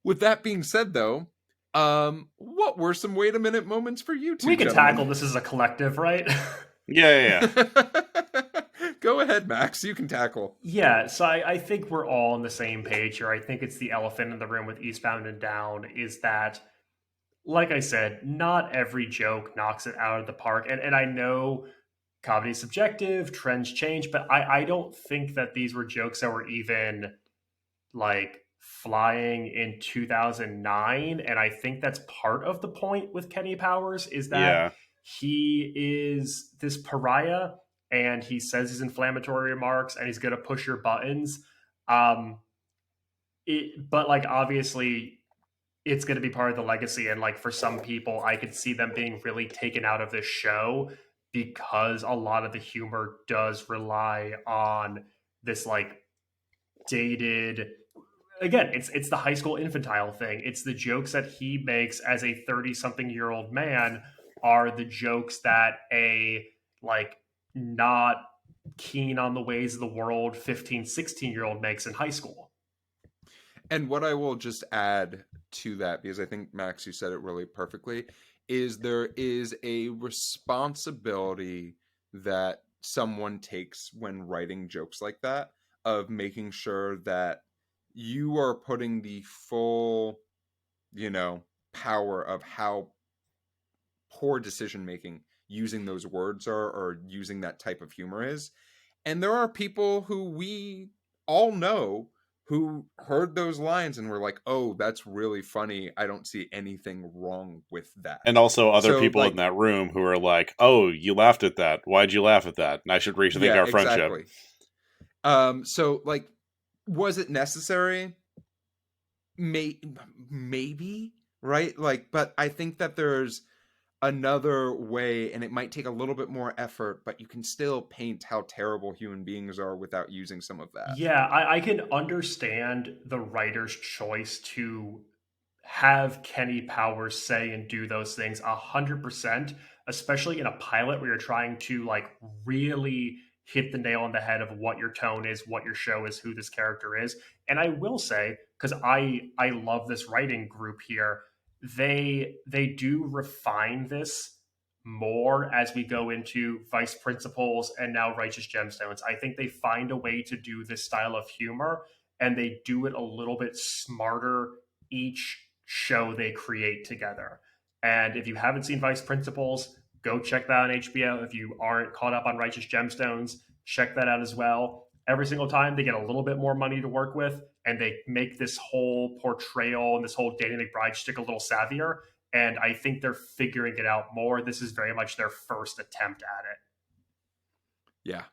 With that being said, though, what were some wait a minute moments for you two? We can tackle this as a collective, right? Yeah. Go ahead, Max. You can tackle. Yeah, so I think we're all on the same page here. I think it's the elephant in the room with Eastbound and Down is that, like I said, not every joke knocks it out of the park. And I know comedy is subjective, trends change, but I don't think that these were jokes that were even like flying in 2009. And I think that's part of the point with Kenny Powers, is that he is this pariah and he says his inflammatory remarks and he's going to push your buttons. But like, obviously, it's going to be part of the legacy. And like, for some people, I could see them being really taken out of this show because a lot of the humor does rely on this like dated, again, it's the high school infantile thing. It's the jokes that he makes as a 30-something-year-old man are the jokes that a like not keen on the ways of the world 15, 16-year-old makes in high school. And what I will just add to that, because I think, Max, you said it really perfectly, is there is a responsibility that someone takes when writing jokes like that, of making sure that you are putting the full, power of how poor decision making using those words are, or using that type of humor is. And there are people who we all know who heard those lines and were like, oh, that's really funny. I don't see anything wrong with that. And also other So, people in that room who are like, oh, you laughed at that. Why'd you laugh at that? And I should rethink our friendship. Exactly. So, like, was it necessary? Maybe, right? Like, but I think that there's another way, and it might take a little bit more effort, but you can still paint how terrible human beings are without using some of that. Yeah, I can understand the writer's choice to have Kenny Powers say and do those things 100%, especially in a pilot where you're trying to like really hit the nail on the head of what your tone is, what your show is, who this character is. And I will say, because I love this writing group here, they do refine this more as we go into Vice Principals and now Righteous Gemstones. I think they find a way to do this style of humor, and they do it a little bit smarter each show they create together. And if you haven't seen Vice Principals, go check that out on HBO. If you aren't caught up on Righteous Gemstones, check that out as well. Every single time they get a little bit more money to work with, and they make this whole portrayal and this whole Danny McBride stick a little savvier. And I think they're figuring it out more. This is very much their first attempt at it. Yeah.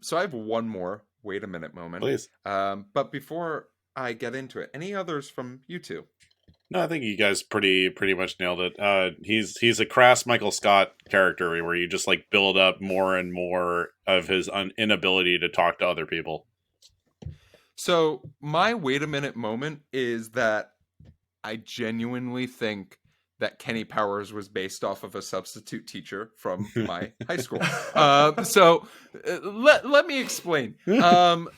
So I have one more wait a minute moment. Please. But before I get into it, any others from you two? No, I think you guys pretty much nailed it. He's a crass Michael Scott character where you just like build up more and more of his inability to talk to other people. So my wait a minute moment is that I genuinely think that Kenny Powers was based off of a substitute teacher from my high school. So let me explain.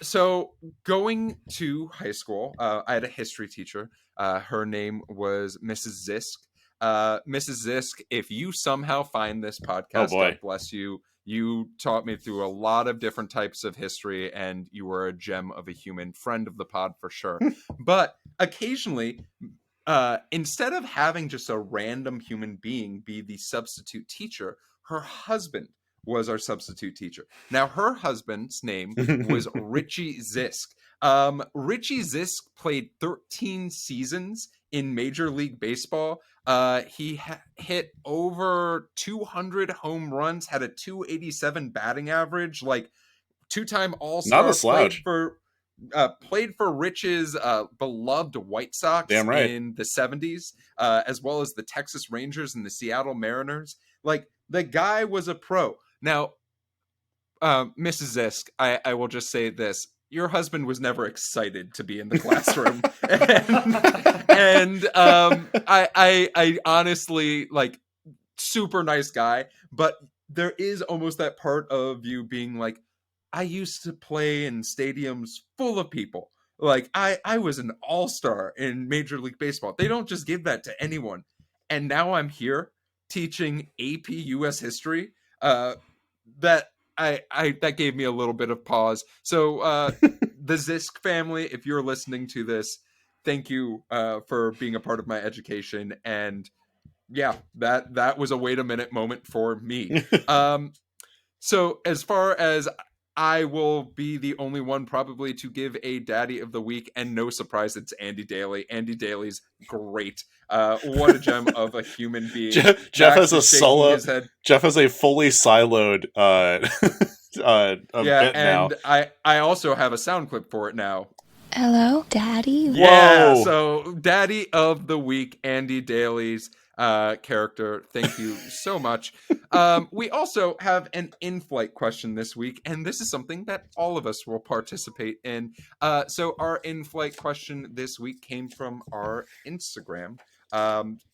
So going to high school, I had a history teacher. Her name was Mrs. Zisk. Mrs. Zisk, if you somehow find this podcast, God bless you. You taught me through a lot of different types of history, and you were a gem of a human, friend of the pod for sure. But occasionally, instead of having just a random human being be the substitute teacher, her husband was our substitute teacher. Now, her husband's name was Richie Zisk. Richie Zisk played 13 seasons in Major League Baseball. He hit over 200 home runs, had a 287 batting average, like two-time All-Star. Not a slouch. Played for Rich's beloved White Sox in the 70s, as well as the Texas Rangers and the Seattle Mariners. Like, the guy was a pro. Now, Mrs. Zisk, I will just say this. Your husband was never excited to be in the classroom. and I honestly, like, super nice guy. But there is almost that part of you being like, I used to play in stadiums full of people. Like, I was an all-star in Major League Baseball. They don't just give that to anyone. And now I'm here teaching AP US history. That gave me a little bit of pause. So the Zisk family, if you're listening to this, thank you for being a part of my education. And yeah, that was a wait a minute moment for me. So as far as I will be the only one probably to give a Daddy of the Week, and no surprise, it's Andy Daly. Andy Daly's great. What a gem of a human being. Jeff has a solo. Jeff has a fully siloed bit now. And I also have a sound clip for it now. Hello, Daddy. Yeah. Whoa. So Daddy of the Week, Andy Daly's character. Thank you so much. We also have an in-flight question this week, and this is something that all of us will participate in. So our in-flight question this week came from our Instagram,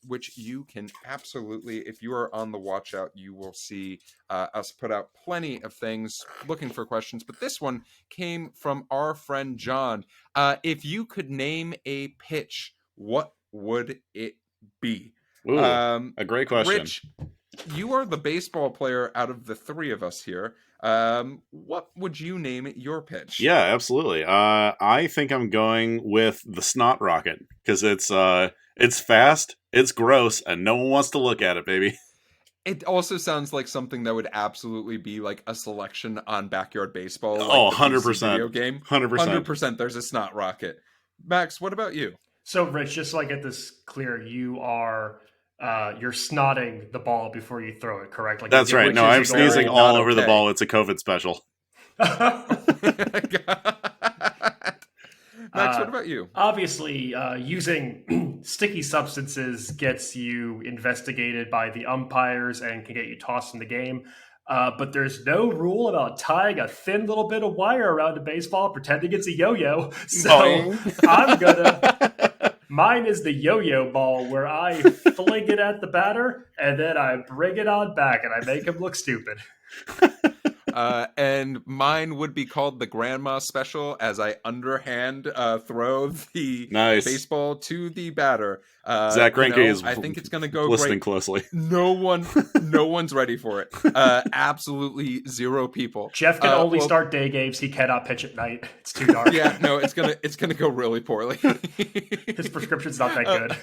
which you can absolutely, if you are on the watch out, you will see us put out plenty of things looking for questions. But this one came from our friend John. If you could name a pitch, what would it be? Ooh, a great question. Rich, you are the baseball player out of the three of us here. What would you name your pitch? Yeah, absolutely. I think I'm going with the snot rocket because it's fast, it's gross, and no one wants to look at it, baby. It also sounds like something that would absolutely be like a selection on Backyard Baseball, like Oh, the PC 100%. video game. 100%. 100%. There's a snot rocket. Max, what about you? So, Rich, just so I get this clear, you are you're snotting the ball before you throw it, correct? Like That's right. No, I'm sneezing not all over the okay. ball. It's a COVID special. Max, what about you? Obviously, using sticky substances gets you investigated by the umpires and can get you tossed from the game. But there's no rule about tying a thin little bit of wire around a baseball, pretending it's a yo-yo. So I'm gonna. Mine is the yo-yo ball, where I fling it at the batter and then I bring it on back and I make him look stupid. And mine would be called the grandma special, as I underhand throw the baseball to the batter. Zach Greinke is. I think it's going to go listening great. Closely. No one's ready for it. Absolutely zero people. Jeff can only start day games. He cannot pitch at night. It's too dark. Yeah, no, it's gonna go really poorly. His prescription's not that good.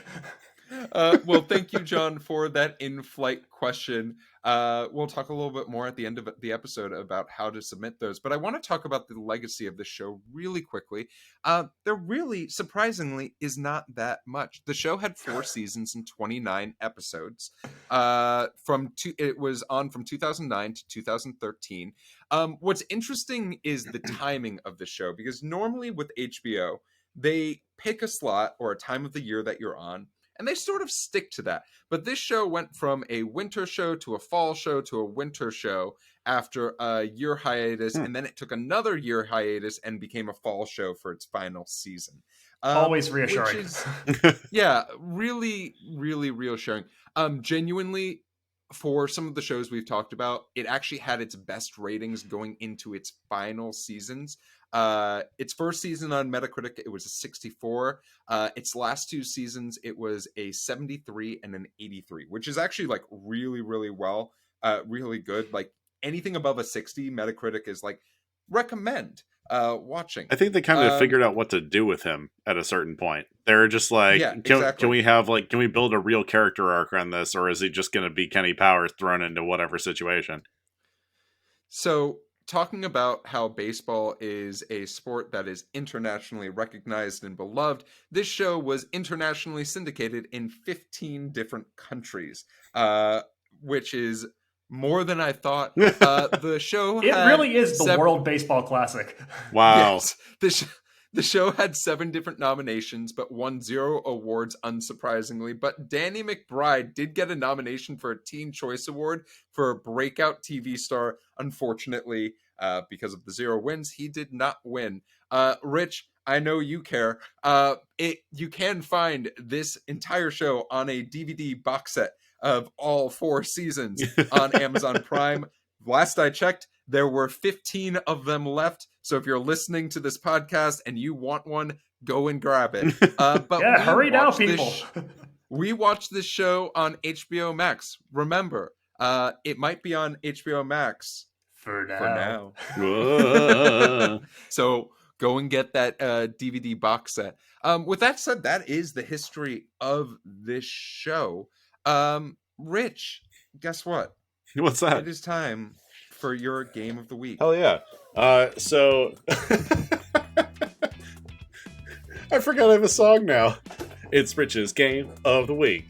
Well, thank you, John, for that in-flight question. We'll talk a little bit more at the end of the episode about how to submit those. But I want to talk about the legacy of the show really quickly. There really, surprisingly, is not that much. The show had 4 seasons and 29 episodes. It was on from 2009 to 2013. What's interesting is the timing of the show, because normally with HBO, they pick a slot or a time of the year that you're on, and they sort of stick to that. But this show went from a winter show to a fall show to a winter show after a year hiatus, and then it took another year hiatus and became a fall show for its final season. Always reassuring. Yeah, really, really reassuring. Genuinely, for some of the shows we've talked about, it actually had its best ratings going into its final seasons. Its first season on Metacritic, it was a 64. Its last 2 seasons, it was a 73 and an 83, which is actually like really, really well, really good. Like anything above a 60, Metacritic is like recommend watching. I think they kind of figured out what to do with him at a certain point. They're just like, can we build a real character arc on this, or is he just going to be Kenny Powers thrown into whatever situation? So, talking about how baseball is a sport that is internationally recognized and beloved, this show was internationally syndicated in 15 different countries, which is more than I thought. The show really is the World Baseball Classic. Wow. Yes, the show had 7 different nominations, but won 0 awards, unsurprisingly. But Danny McBride did get a nomination for a Teen Choice Award for Breakout TV Star. Unfortunately, because of the 0 wins, he did not win. Rich, I know you care. You can find this entire show on a DVD box set of all 4 seasons on Amazon Prime. Last I checked, there were 15 of them left. So if you're listening to this podcast and you want one, go and grab it. But yeah, hurry now, people. We watched this show on HBO Max. Remember, it might be on HBO Max for now. So go and get that DVD box set. With that said, that is the history of this show. Rich, guess what? What's that? It is time for your game of the week. Hell yeah. So I forgot I have a song now. It's Rich's game of the week.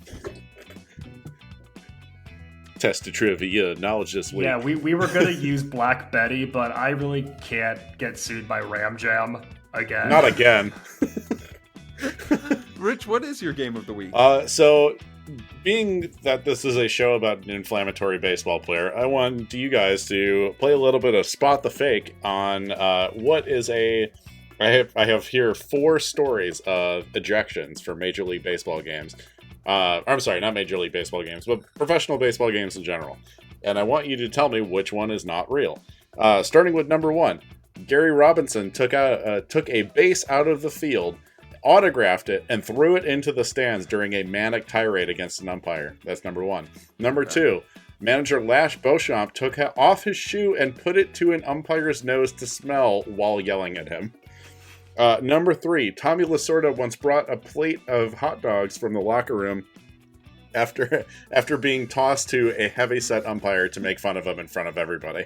Test of trivia knowledge this week. Yeah, we were gonna use Black Betty, but I really can't get sued by Ram Jam again. Not again. Rich, what is your game of the week? So being that this is a show about an inflammatory baseball player, I want you guys to play a little bit of Spot the Fake on what is a... I have here 4 stories of ejections for Major League Baseball games. I'm sorry, not Major League Baseball games, but professional baseball games in general. And I want you to tell me which one is not real. Starting with number 1. Gary Robinson took a base out of the field, autographed it, and threw it into the stands during a manic tirade against an umpire. That's number 1. Number 2, Manager Lash Beauchamp took off his shoe and put it to an umpire's nose to smell while yelling at him. Number 3, Tommy Lasorda once brought a plate of hot dogs from the locker room after being tossed to a heavyset umpire to make fun of him in front of everybody.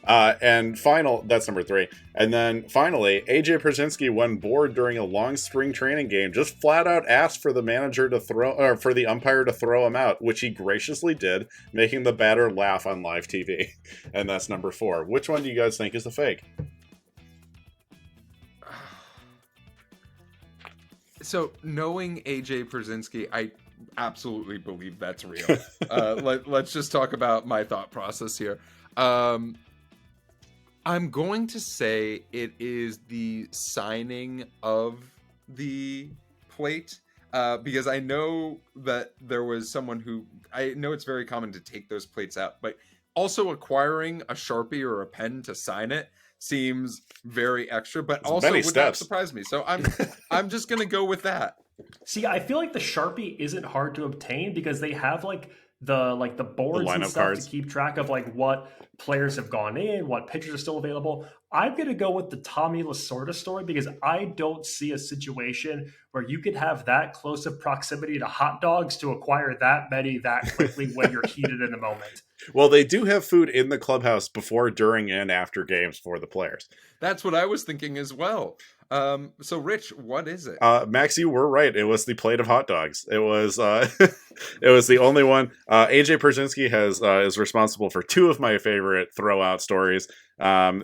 That's number 3. And then finally, AJ Pierzynski, when bored during a long spring training game, just flat out asked for the for the umpire to throw him out, which he graciously did, making the batter laugh on live TV. And that's number 4. Which one do you guys think is the fake? So, knowing AJ Pierzynski, I absolutely believe that's real. Let's just talk about my thought process here. I'm going to say it is the signing of the plate, because I know that there was someone who, I know it's very common to take those plates out, but also acquiring a Sharpie or a pen to sign it seems very extra, but It's also many would steps. not surprise me. So I'm just gonna go with that. See, I feel like the Sharpie isn't hard to obtain because they have the boards and lineup stuff cards to keep track of what players have gone in, what pitchers are still available. I'm going to go with the Tommy Lasorda story because I don't see a situation where you could have that close of proximity to hot dogs to acquire that many that quickly when you're heated in the moment. Well, they do have food in the clubhouse before, during, and after games for the players. That's what I was thinking as well. So Rich, what is it? Max, you were right. It was the plate of hot dogs. It was it was the only one. AJ Pierzynski is responsible for 2 of my favorite throwout stories.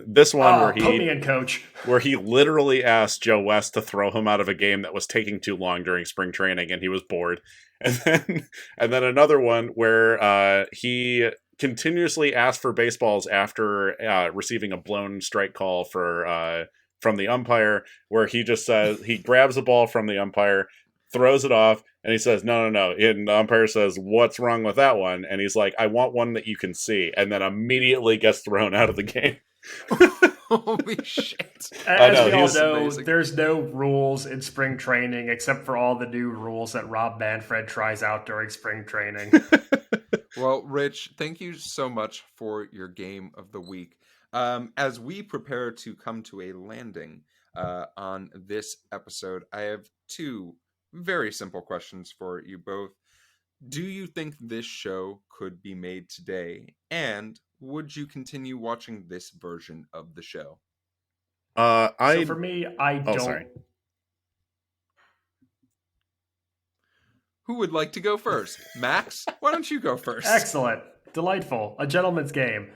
This one put me in, coach. where he literally asked Joe West to throw him out of a game that was taking too long during spring training, and he was bored. And then another one where he continuously asked for baseballs after receiving a blown strike call from the umpire, where he just says, he grabs the ball from the umpire, throws it off, and he says, no. And the umpire says, what's wrong with that one? And he's like, I want one that you can see. And then immediately gets thrown out of the game. Holy shit. As we all know, amazing. there's no rules in spring training except for all the new rules that Rob Manfred tries out during spring training. Well, Rich, thank you so much for your game of the week. As we prepare to come to a landing on this episode, I have 2 very simple questions for you both. Do you think this show could be made today? And would you continue watching this version of the show? So for me, I don't. Sorry. Who would like to go first? Max, why don't you go first? Excellent. Delightful. A gentleman's game.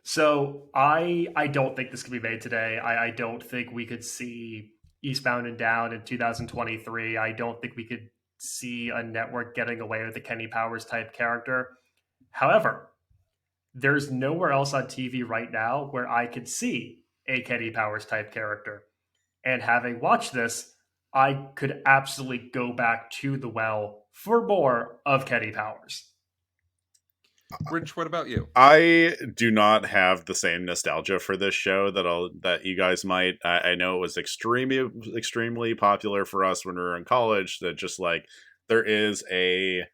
So I don't think this could be made today. I don't think we could see Eastbound and Down in 2023. I don't think we could see a network getting away with a Kenny Powers type character. However, there's nowhere else on TV right now where I could see a Kenny Powers type character. And having watched this, I could absolutely go back to the well for more of Kenny Powers. Rich, what about you? I do not have the same nostalgia for this show that you guys might. I know it was extremely popular for us when we were in college. That just there is a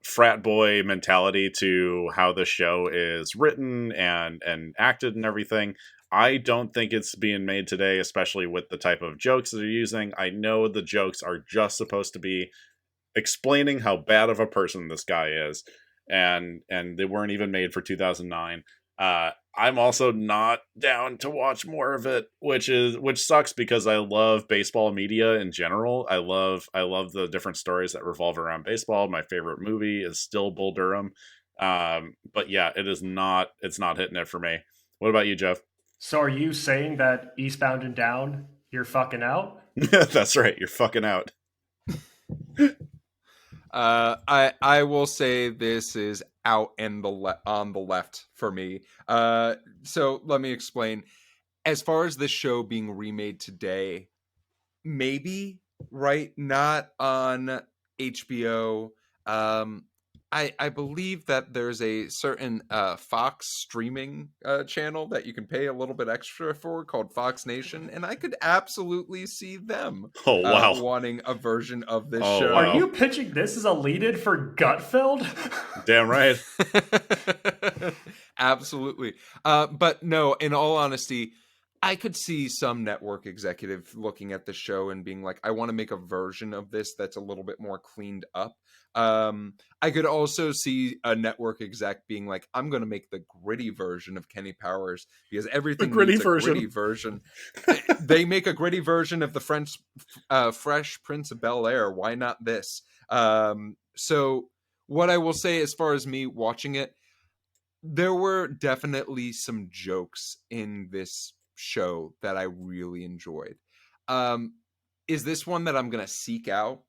frat boy mentality to how the show is written and acted and everything. I don't think it's being made today, especially with the type of jokes that they're using. I know the jokes are just supposed to be explaining how bad of a person this guy is. And they weren't even made for 2009. I'm also not down to watch more of it, which sucks because I love baseball media in general. I love the different stories that revolve around baseball. My favorite movie is still Bull Durham. But yeah, it's not hitting it for me. What about you, Jeff? So are you saying that Eastbound and Down, you're fucking out? That's right, you're fucking out. I will say this is out and on the left for me. So let me explain. As far as this show being remade today, maybe, right? Not on HBO. I believe that there's a certain Fox streaming channel that you can pay a little bit extra for called Fox Nation, and I could absolutely see them Oh, wow. wanting a version of this Oh, show. wow. Are you pitching this as a lead-in for Gutfeld? Damn right. Absolutely. But no, in all honesty, I could see some network executive looking at the show and being like, I want to make a version of this that's a little bit more cleaned up. I could also see a network exec being like, I'm going to make the gritty version of Kenny Powers because everything needs a gritty version. They make a gritty version of the Fresh Prince of Bel-Air. Why not this? So what I will say as far as me watching it, there were definitely some jokes in this show that I really enjoyed. Is this one that I'm going to seek out?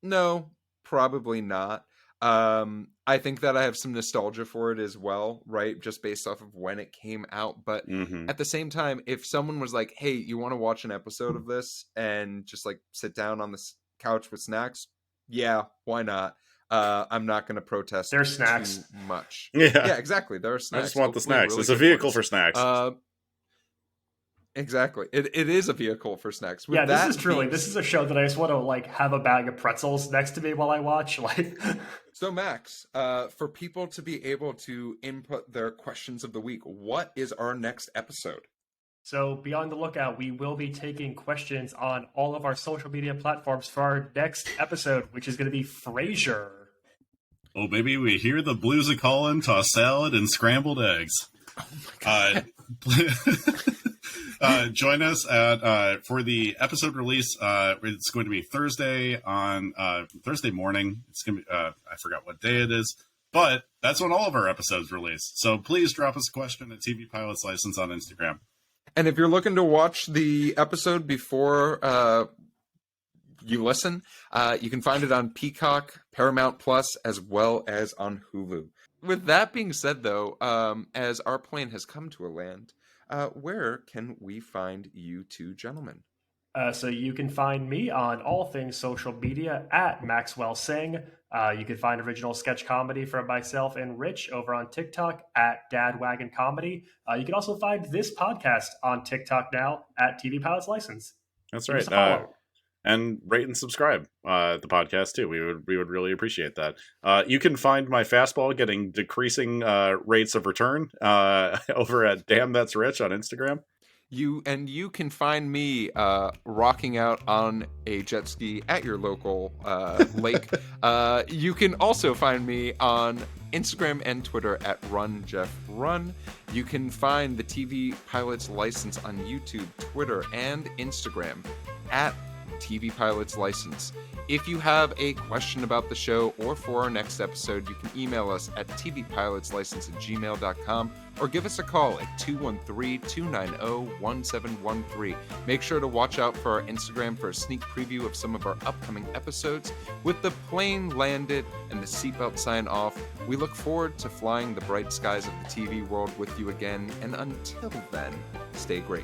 No, probably not. I think that I have some nostalgia for it as well, right? Just based off of when it came out. But at the same time, if someone was like, hey, you want to watch an episode of this and just like sit down on the couch with snacks? Yeah, why not? I'm not going to protest. There's snacks. Too much. Yeah, exactly. There are snacks. I just want the Hopefully snacks. really It's a good vehicle ones. for snacks. Exactly. It is a vehicle for snacks. Yeah, this is truly, this is a show that I just want to like have a bag of pretzels next to me while I watch. Like, So Max, for people to be able to input their questions of the week, what is our next episode? so be on the lookout. We will be taking questions on all of our social media platforms for our next episode, which is going to be Frasier. Oh, baby, we hear the blues a calling, toss salad and scrambled eggs. Join us at for the episode release. It's going to be Thursday on Thursday morning. It's going to be I forgot what day it is, but that's when all of our episodes release. So please drop us a question at TV Pilots License on Instagram. And if you're looking to watch the episode before you listen, you can find it on Peacock, Paramount Plus, as well as on Hulu. With that being said, though, as our plane has come to a land, where can we find you two gentlemen? So you can find me on all things social media at Maxwell Sing. You can find original sketch comedy from myself and Rich over on TikTok at Dadwagon Comedy. You can also find this podcast on TikTok now at TV Pilots License. That's Give us right. a follow. And rate and subscribe the podcast too. We would really appreciate that. You can find my fastball getting decreasing rates of return over at Damn That's Rich on Instagram. You can find me rocking out on a jet ski at your local lake. You can also find me on Instagram and Twitter at RunJeffRun. You can find the TV Pilots License on YouTube, Twitter, and Instagram at TV Pilots License. If you have a question about the show or for our next episode, you can email us at tvpilotslicense@gmail.com or give us a call at 213-290-1713. Make sure to watch out for our Instagram for a sneak preview of some of our upcoming episodes. With the plane landed and the seatbelt sign off, we look forward to flying the bright skies of the TV world with you again, and until then, stay great.